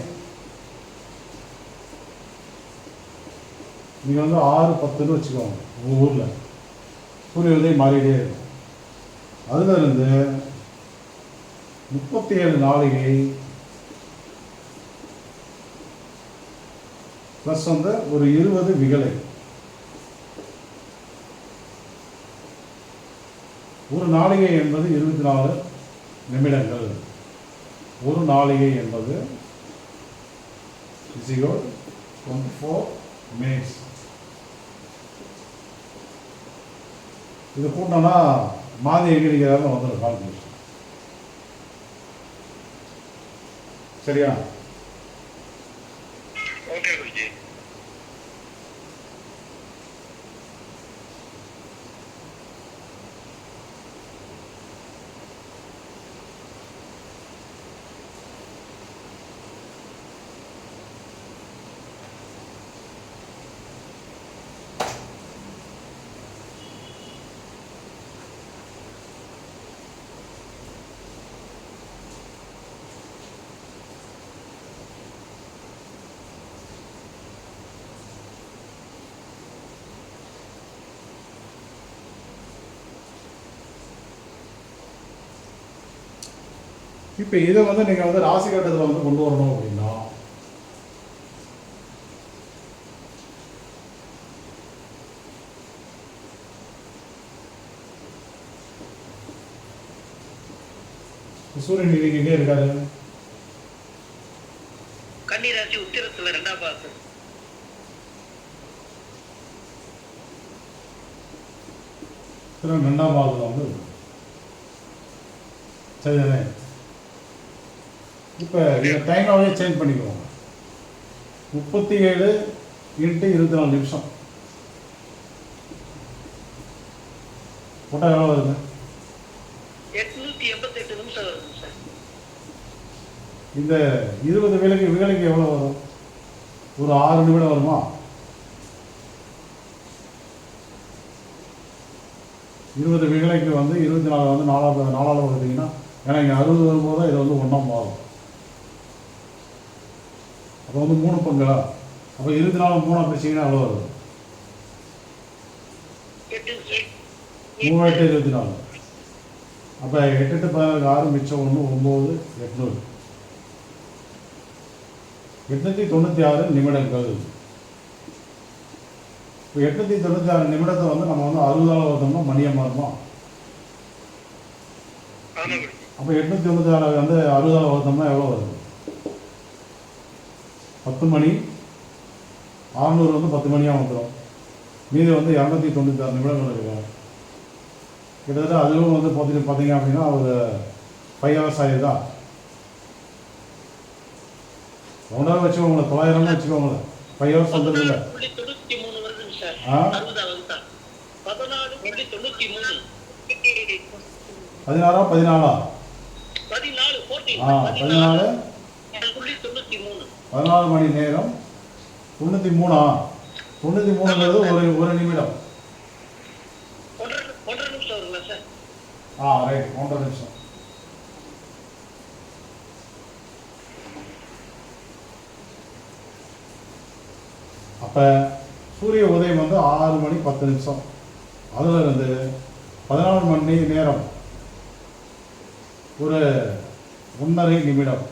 நீங்கள் வந்து 6:10ன்னு வச்சுக்கோங்க உங்கள் ஊரில் சூரிய உதயம் மாறிட்டே இருக்கும். அதுல இருந்து 37 நாளிகை ப்ளஸ் வந்து ஒரு 20 விகலை. ஒரு நாளிகை என்பது 24 நிமிடங்கள். ஒரு நாளிகை என்பது 24 மினிட்ஸ். இது கூட்டினோன்னா மாதி எங்கிருக்கிறாருன்னு வந்துடும் கால்குலேஷன். சரியா? ஓகே குருஜி. இப்போ இதை வந்து நீங்கள் வந்து ராசி கட்டத்தில் வந்து கொண்டு வரணும் அப்படின்னா சூரியன் இன்னைக்கு எங்கே இருக்காரு? கன்னிராசி உத்திரத்துல 2ஆம் பாதம். சூரியன் 2ஆம் பாதத்தில் வந்து சரிதானே? இப்போ இந்த டைமாகவே சேஞ்ச் பண்ணிக்குவோங்க. 37 × 24 நிமிஷம் போட்டால் எவ்வளோ வருது? 888 நிமிஷம் வருது சார். இந்த 20 விகலைக்கு எவ்வளோ வரும்? ஒரு 6 நிமிடம் வருமா? 20 விகலைக்கு வந்து 24 வந்து 4ஆல் வருதுங்கன்னா, ஏன்னா இங்கே 60 வரும்போது தான் இது வந்து 1ஆம் மாறும். அப்போ வந்து 3 பங்கா. அப்போ 24 3 பிரிச்சிங்கன்னா எவ்வளோ வருது? 3 8 24. அப்போ 8 8 16 6 மிச்சம் 1 9 800. 896 நிமிடங்கள். இப்போ 896 நிமிடத்தை வந்து நம்ம வந்து 60ஆல் வந்தோம்னா மணியாக மாறுமா? அப்போ 896 வந்து 60ஆல் வந்தோம்னா எவ்வளோ வருது? 10 மணி. 600 வந்து 10 மணியாக வந்துடும். மீது வந்து 296 நிமிடங்கள் இருக்கு. கிட்டத்தட்ட அதுவும் வந்து பார்த்தீங்க அப்படின்னா ஒரு 5 ஹவர்ஸ் ஆகிடுதா? ஒன்றாக வச்சுக்கோங்களேன், 900 வச்சுக்கோங்களேன். 5 ஹவர்ஸ் வந்துடுது இல்லை? 14.93 வருதுங்க சார். ஆ 14.93. 16 14 14 14 மணி நேரம். 93 93ங்கிறது ஒரு நிமிடம். 1.5 நிமிஷம் வருங்களா சார்? ரைட், 1.5 நிமிஷம். அப்போ சூரிய உதயம் வந்து 6 மணி 10 நிமிஷம். அதில் இருந்து 14 மணி நேரம் ஒரு 1.5 நிமிடம்.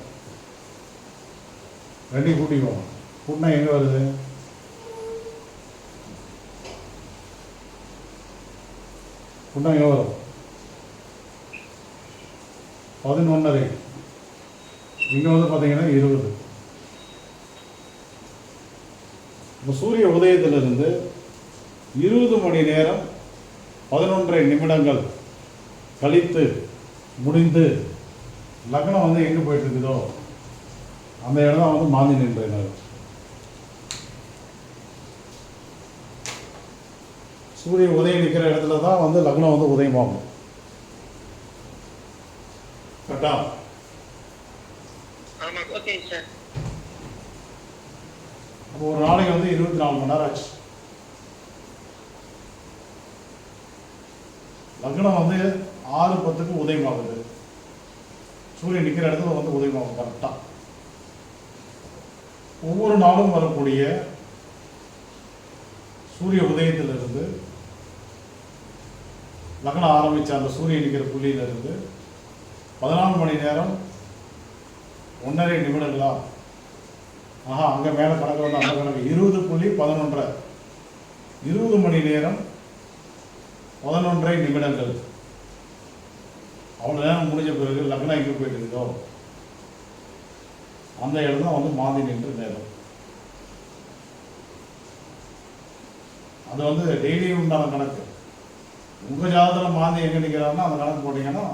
ரெண்டையும் கூட்டிக்குவோம். கூட்டினா எங்கே வருது? கூட்டினா எங்கே வரும்? 11.5. இங்கே வந்து பார்த்தீங்கன்னா 20. இப்போ சூரிய உதயத்திலிருந்து 20 மணி நேரம் 11.5 நிமிடங்கள் கழித்து முடிந்து லக்னம் வந்து எங்கே போயிட்டு இருக்குதோ அந்த இடம் தான் வந்து மாந்தி நின்றார். சூரிய உதயம் நிற்கிற இடத்துல தான் வந்து லக்னம் வந்து உதயமாகும். கரெக்டா? Okay sir. அப்போ ஒரு நாளைக்கு வந்து 24 மணி நேரம் ஆச்சு. லக்னம் வந்து 6:10க்கு உதயமாகுது. சூரியன் நிற்கிற இடத்துல வந்து உதயமாகும் கரெக்டாக. ஒவ்வொரு நாளும் வரக்கூடிய சூரிய உதயத்திலிருந்து லக்னம் ஆரம்பித்த அந்த சூரியன் நிற்கிற புள்ளியிலிருந்து 14 மணி நேரம் 1.5 நிமிடங்களா? ஆஹா, அங்கே மேலே கணக்கு வந்து அந்த கணக்கு 20.11 20 மணி நேரம் 11.5 நிமிடங்கள். அவ்வளோ நேரம் முடிஞ்ச பிறகு லக்னம் எங்கே போயிட்டு இருக்கோ அந்த இடம் தான் வந்து மாந்தி நின்று நேரம். அது வந்து டெய்லியும் உண்டான கணக்கு. உங்கள் ஜாதகத்தில் மாந்தி எங்கே நிற்கிறாருன்னா அந்த கணக்கு போட்டிங்கன்னா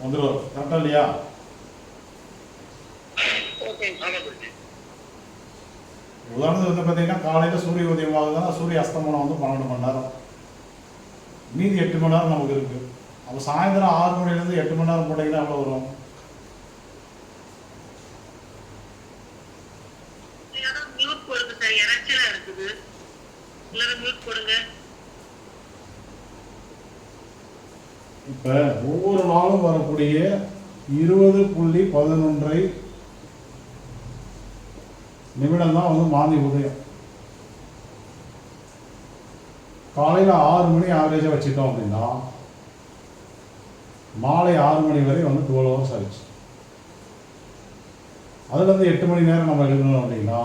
வந்துடும். கரெக்டாக இல்லையா? ஓகே ஆமாம் குருஜி. உதாரணத்துக்கு வந்து பார்த்தீங்கன்னா காலையில் சூரிய உதயம் ஆகுதுன்னா சூரிய அஸ்தமனம் வந்து 12 மணி நேரம், மீதி 8 மணி நேரம் நமக்கு இருக்குது. அப்போ சாயந்தரம் 6 மணிலேருந்து 8 மணி நேரம் போட்டிங்கன்னா எவ்வளோ வரும்? மியூட் போடுங்க சார், இறைச்சலா இருக்குது. எல்லாரும் மியூட் போடுங்க. இப்போ ஒவ்வொரு நாளும் வரக்கூடிய 20.11 நிமிடம் தான் வந்து மாந்தி உதயம். காலையில் 6 மணி ஆவரேஜாக வச்சுட்டோம் அப்படின்னா மாலை 6 மணி வரை வந்து 12 ஹவர்ஸ் ஆயிடுச்சு. அதுலேருந்து 8 மணி நேரம் நம்ம எழுதணும் அப்படின்னா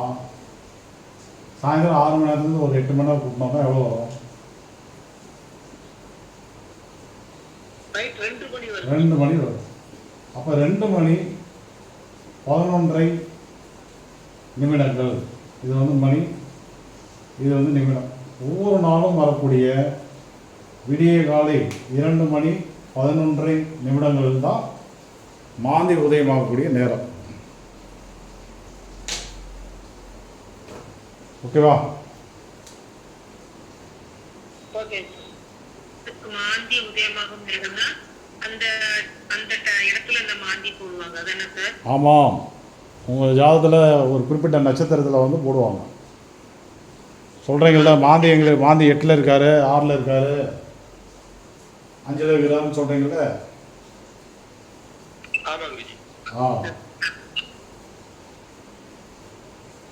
சாயந்தரம் 6 மணி நேரத்துலேருந்து ஒரு 8 மணி நேரம் கூட்டினோம்னா எவ்வளோ வரும்? நைட் 2 மணி வரை 2 மணி வரும். அப்போ 2 மணி 11.5 நிமிடங்கள். இது வந்து மணி, இது வந்து நிமிடம். ஒவ்வொரு நாளும் வரக்கூடிய விடிய காலை 2 மணி 11.5 நிமிடங்கள் தான் மாந்தி உதயமாகக்கூடிய நேரம். ஓகேவா? ஓகே. மாந்தி உதயமாகும் நேரம்னா அந்த அந்த இடத்துல இந்த மாந்தி போடுவாங்க, அதானே சார்? ஆமாம், உங்கள் ஜாதகத்தில் ஒரு குறிப்பிட்ட நட்சத்திரத்தில் வந்து போடுவாங்க. சொல்கிறீங்களா மாந்தி எங்களுக்கு மாந்தி 8ல் இருக்காரு, 6ல் இருக்காரு, 5ல் இருக்கிறாருன்னு சொல்கிறீங்களே. ஆமாம் குருஜி.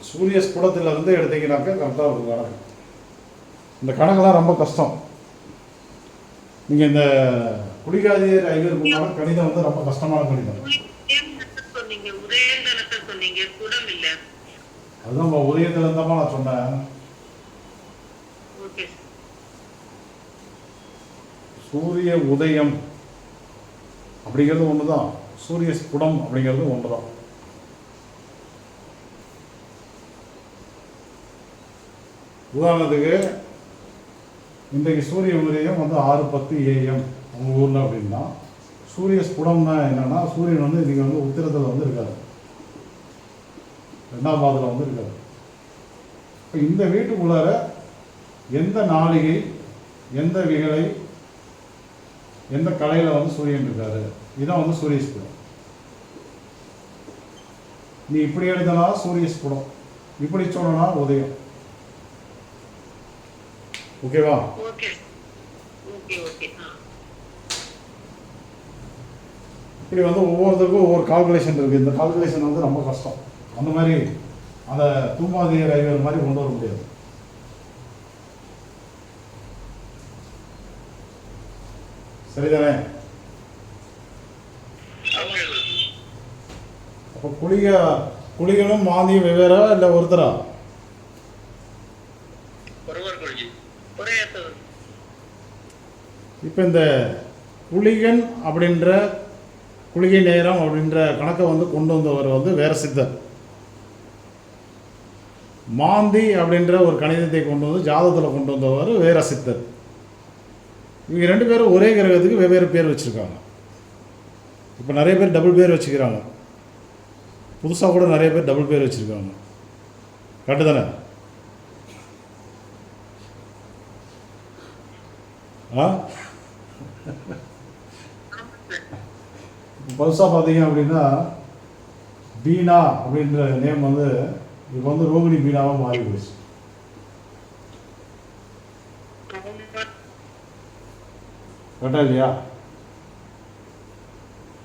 சூரிய ஸ்புடத்திலிருந்து எடுத்தீங்கன்னாக்க கரெக்டாக இருக்கும் கணக்கு. இந்த கணக்கெல்லாம் ரொம்ப கஷ்டம். நீங்கள் இந்த குடிகாதியர் ஐவருக்குமான கணிதம் வந்து ரொம்ப கஷ்டமான கணிதம். சொன்னீங்க உதயந்தனத்தை சொன்னீங்க, குடம் இல்ல. அதுதான் உதயத்தில் இருந்தாமா நான் சொன்னேன். ஓகே. சூரிய உதயம் அப்படிங்கிறது ஒன்று தான், சூரிய ஸ்புடம் அப்படிங்கிறது ஒன்று தான். உதாரணத்துக்கு இன்றைக்கு சூரிய உதயம் வந்து 6:10 AM உங்கள் ஊரில் அப்படின்னா, சூரிய ஸ்புடம்னா என்னென்னா சூரியன் வந்து இன்றைக்கி வந்து உத்திரத்தில் வந்து இருக்காரு, 2ஆம் பாதத்தில் வந்து இருக்காரு. இப்போ இந்த வீட்டுக்குள்ளார எந்த நாளிகை, எந்த விகலை, எந்த கலையில் வந்து சூரியன் இருக்காரு, இதுதான் வந்து சூரிய ஸ்புடம். நீ இப்படி எழுதனா சூரிய ஸ்புடம், இப்படி சொல்லனா உதயம். ஓகேவா? Okay okay okay. இப்படி வந்து ஒவ்வொருத்தருக்கும் ஒவ்வொரு கால்குலேஷன் இருக்குது. இந்த கால்குலேஷன் வந்து ரொம்ப கஷ்டம். அந்த மாதிரி அந்த தூமாதியர் ஐவர் மாதிரி கொண்டு வர முடியாது. சரிதானே? அப்போ குளிகளும் மாந்தியும் வெவ்வேறா இல்லை ஒருத்தரா? ஒருவர் குருஜி. ஒரேத்தவர். இப்போ இந்த குளிகன் அப்படின்ற குளிகை நேரம் அப்படின்ற கணக்கை வந்து கொண்டு வந்தவர் வந்து வேற சித்தர். மாந்தி அப்படின்ற ஒரு கணிதத்தை கொண்டு வந்து ஜாதகத்தில் கொண்டு வந்தவர் வேற சித்தர். இவங்க 2 பேரும் ஒரே கிரகத்துக்கு வெவ்வேறு பேர் வச்சுருக்காங்க. இப்போ நிறைய பேர் டபுள் பேர் வச்சுக்கிறாங்க, புதுசாக கூட நிறைய பேர் டபுள் பேர் வச்சுருக்காங்க. கரெக்டு தானே? புதுசாக பார்த்தீங்க அப்படின்னா பீனா அப்படின்ற நேம் வந்து இப்போ வந்து ரோகிணி பீனாவாக மாறி போயிடுச்சு. கரெக்டா இல்லையா?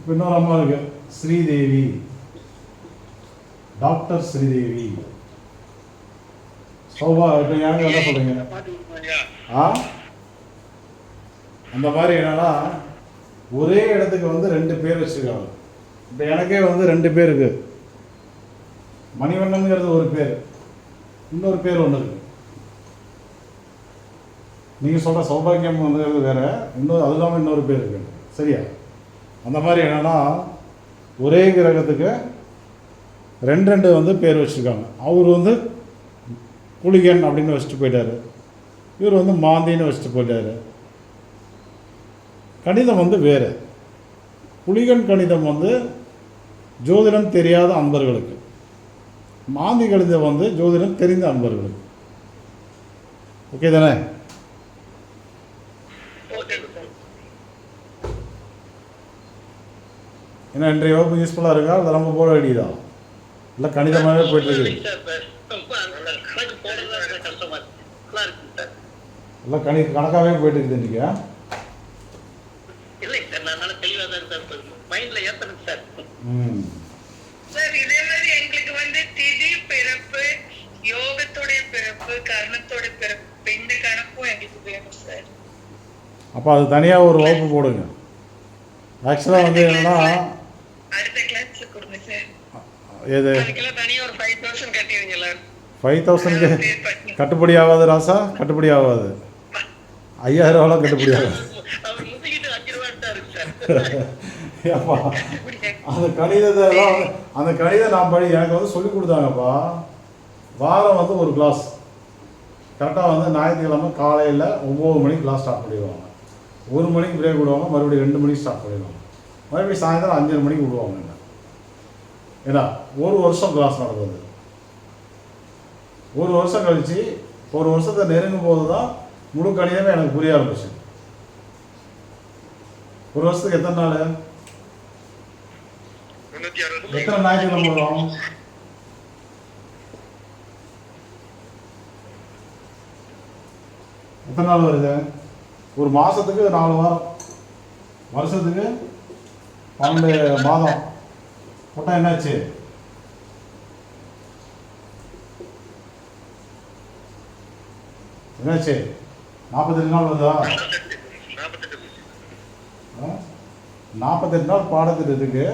இப்போ இன்னொரு அம்மா இருக்கு, ஸ்ரீதேவி, டாக்டர் ஸ்ரீதேவி. சௌபா, இப்போ எனக்கு என்ன சொல்றீங்க? ஆ, அந்த மாதிரி என்னன்னா ஒரே இடத்துக்கு வந்து 2 பேர் வச்சுருக்காங்க. இப்போ எனக்கே வந்து 2 பேர் இருக்கு. மணிவண்ணனுங்கிறது ஒரு பேர், இன்னொரு பேர் ஒன்று இருக்கு. நீங்கள் சொல்கிற சௌபாகியம் வந்துங்கிறது வேற, இன்னொரு அது இல்லாமல் இன்னொரு பேர் இருக்கு. சரியா? அந்த மாதிரி என்னன்னா ஒரே கிரகத்துக்கு 2 வந்து பேர் வச்சுருக்காங்க. அவர் வந்து குளிகன் அப்படின்னு வச்சுட்டு போயிட்டாரு, இவர் வந்து மாந்தின்னு வச்சுட்டு போயிட்டாரு. கணிதம் வந்து வேறு. புலிகன் கணிதம் வந்து ஜோதிடம் தெரியாத அன்பர்களுக்கு, மாந்தி கணிதம் வந்து ஜோதிடம் தெரிந்த அன்பர்களுக்கு. ஓகே தானே? ஏன்னா இன்றைய வகுப்பு யூஸ்ஃபுல்லாக இருக்கா, இல்லை ரொம்ப போட வேண்டியதா, இல்லை கணிதமாகவே போயிட்டுருக்கு? இல்லை கணக்காகவே போயிட்டு இருக்குது இன்றைக்கி. சார் இதே மாதிரி எங்களுக்கு வந்து திதி பிறப்பு, யோகத்தோட பிறப்பு, கர்ணத்தோட பிறப்பு, இந்த கணக்கும் எங்களுக்கு வேணும் சார். அப்போ அது தனியாக ஒரு வகுப்பு போடுங்க. ஆக்சுவலாக வந்து என்னன்னா அடுத்த கிளாஸ்ல கொடுங்க சார். எது அதுக்கெல்லாம் தனியாக ஒரு 5000 கட்டிடுங்களா? 5000 கட்டுப்படி ஆகாது ராசா, கட்டுப்படி ஆகாது. 5000 கட்டுப்படி ஆகாது. அவர் முந்திக்கிட்டு 5 ரூபாட்டாரு சார். ஏப்பா, அந்த கணிதத்தை எல்லாம் அந்த கணிதம் நான் எனக்கு வந்து சொல்லி கொடுத்தாங்கப்பா. வாரம் வந்து ஒரு கிளாஸ், கரெக்டாக வந்து ஞாயிற்றுக்கிழமை காலையில் 9 மணிக்கு கிளாஸ் ஸ்டார்ட் பண்ணிடுவாங்க. 1 மணிக்கு பிரேக் விடுவாங்க, மறுபடியும் 2 மணிக்கு ஸ்டார்ட் பண்ணிடுவாங்க, மறுபடியும் சாயந்தரம் 5:30 மணிக்கு விடுவாங்க. ஏன்னா 1 வருஷம் கிளாஸ் நடந்தது. 1 வருஷம் கழித்து 1 வருஷத்தை நெருங்கும் போது தான் முழு கணிதமே எனக்கு புரிய ஆரம்பிச்சு. 1 வருஷத்துக்கு எத்தனை நாள், எத்தனை ஞாயிற்றுக்கிழமை வரும்? எத்தனை நாள் வருது? ஒரு மாதத்துக்கு 4 வாரம், வருஷத்துக்கு 12 மாதம் போட்டால் என்னாச்சு? என்னாச்சு? 48 நாள் வருதா? 48 நாள் பாடத்திட்டத்துக்கு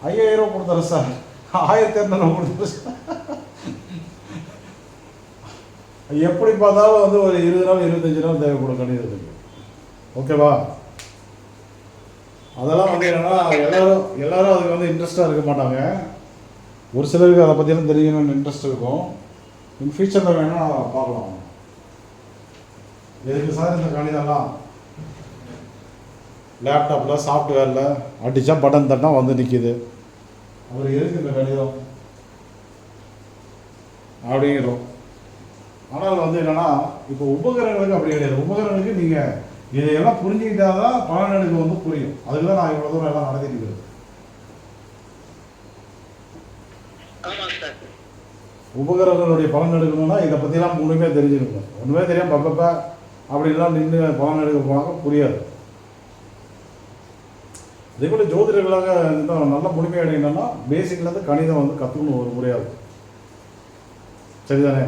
5000 ரூபா கொடுத்தாரு சார், 1200 கொடுத்தாரு சார். எப்படி பார்த்தாலும் வந்து ஒரு 20 நாள் 25 நாள் தேவைப்படும் கணிதத்துக்கு. ஓகேவா? அதெல்லாம் வந்து என்னன்னா எல்லாரும் அதுக்கு வந்து இன்ட்ரெஸ்டாக இருக்க மாட்டாங்க. ஒரு சிலருக்கு அதை பற்றியெல்லாம் தெரியணும்னு இன்ட்ரெஸ்ட் இருக்கும். இன் ஃபியூச்சரில் வேணால் பார்க்கலாம். எதுக்கு சார் இந்த கணிதம்லாம்? லேப்டாப்பில் சாஃப்ட்வேரில் அடித்தா பட்டன் தட்டினா வந்து நிற்கிது, அவர் எதுக்கு இந்த கணிதம் அப்படிங்கிறோம். ஆனால் வந்து என்னென்னா இப்போ உபகரணங்களுக்கு அப்படி கிடையாது. உபகரணங்களுக்கு நீங்கள் இதையெல்லாம் புரிஞ்சுக்கிட்டா தான் பலனெடுக்க வந்து புரியும். அதுக்கு தான் நான் இவ்வளோ தூரம் எல்லாம் நடத்திட்டு இருக்கிறது. உபகரணங்களுடைய பலன் எடுக்கணும்னா இதை பற்றிலாம் முழுமையாக தெரிஞ்சுக்கணும். ஒன்றுமே தெரியாமல் பப்பப்ப அப்படின்லாம் நின்று பலன் எடுக்க போனாங்க புரியாது. அதே போல் ஜோதிடர்களாக நல்ல முழுமை அடையணும்னா பேசிக்லேருந்து கணிதம் வந்து கற்றுக்கணும் ஒரு முறையாது. சரிதானே?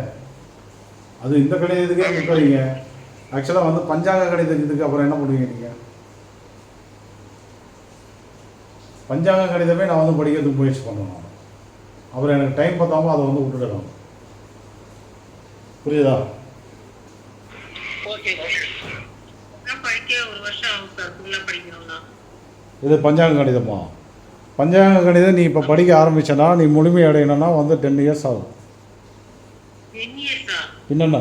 அது இந்த கணிதத்துக்கே நிற்கிறீங்க. ஆக்சுவலாக வந்து பஞ்சாங்க கணிதத்துக்கு அப்புறம் என்ன பண்ணுவீங்க நீங்கள்? பஞ்சாங்க கணிதமே நான் வந்து படிக்கிறதுக்கு முயற்சி பண்ணணும். அப்புறம் எனக்கு டைம் பார்த்தாம அதை வந்து விட்டுடணும். புரியுதா? இது பஞ்சாங்க கணிதமா? பஞ்சாங்க கணிதம் நீ இப்போ படிக்க ஆரம்பிச்சனா நீ முழுமை அடையணும்னா வந்து 10 இயர்ஸ் ஆகும். என்னென்ன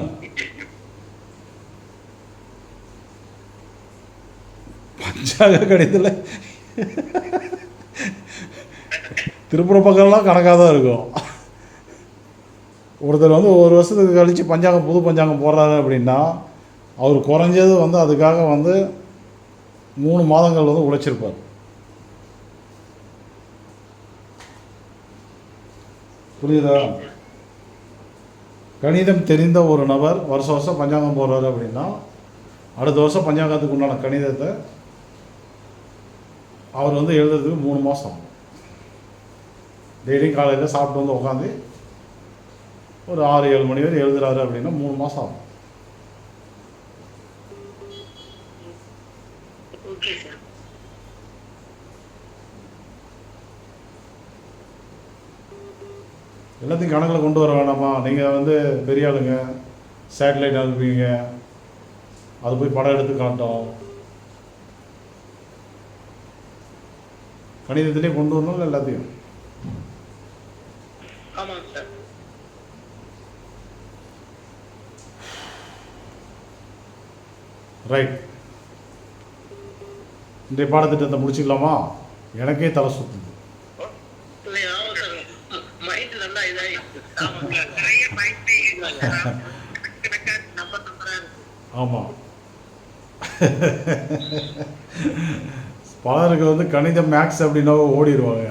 பஞ்சாங்க கணிதத்தில் திருப்புற பக்கம்லாம் கணக்காக தான் இருக்கும். ஒருத்தர் வந்து 1 வருஷத்துக்கு கழித்து பஞ்சாங்கம் புது பஞ்சாங்கம் போடுறாரு அப்படின்னா அவர் குறைஞ்சது வந்து அதுக்காக வந்து 3 மாதங்கள் வந்து உழைச்சிருப்பார். புரியுதா? கணிதம் தெரிந்த ஒரு நபர் வருஷம் பஞ்சாங்கம் போடுறாரு அப்படின்னா அடுத்த வருஷம் பஞ்சாங்கத்துக்கு உண்டான கணிதத்தை அவர் வந்து எழுதுறதுக்கு 3 மாதம் ஆகும். டெய்லியும் காலையில் சாப்பிட்டு வந்து உட்காந்து ஒரு 6-7 மணி வரை எழுதுறாரு அப்படின்னா 3 மாதம் ஆகும். Okay sir. எல்லாத்தையும் கணக்கில் கொண்டு வர வேணாமா? நீங்கள் வந்து பெரிய ஆளுங்க, சேட்டலைட் அனுப்புவீங்க, அது போய் படம் எடுத்து காட்டும். கணிதத்திலே கொண்டு வரணும் எல்லாத்தையும். ஆமாங்க சார். ரைட், இன்றைய பாடத்திட்டத்தை முடிச்சுக்கலாமா? எனக்கே தலை சுற்றுது. மைண்ட் நல்லா இதாயிடுச்சு. நிறைய மைண்ட் நம்பர் நம்பரா இருக்கு. ஆமாம், பலருக்கு வந்து கணிதம் மேக்ஸ் அப்படின்னா ஓடிடுவாங்க.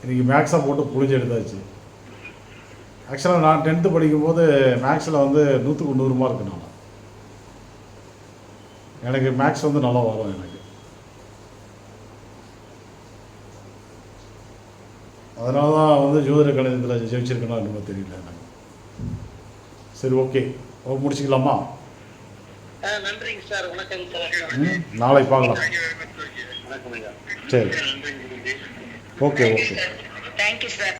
இன்றைக்கி மேக்ஸாக போட்டு புழிஞ்சு எடுத்தாச்சு. ஆக்சுவலாக நான் 10th படிக்கும்போது மேக்ஸில் வந்து 100க்கு 100 மார்க். எனக்கு மேக்ஸ் வந்து நல்லா வரும். எனக்கு அதனால தான் வந்து ஜோதிட கணிதத்தில் ஜெயிச்சிருக்கணும் என்னமோ தெரியல எனக்கு. சரி, ஓகே, முடிச்சுக்கலாமா? நன்றிங்க சார். வணக்கங்க சார். நாளை பார்க்கலாம். வணக்கம். சரி, ஓகே ஓகே. Thank you sir.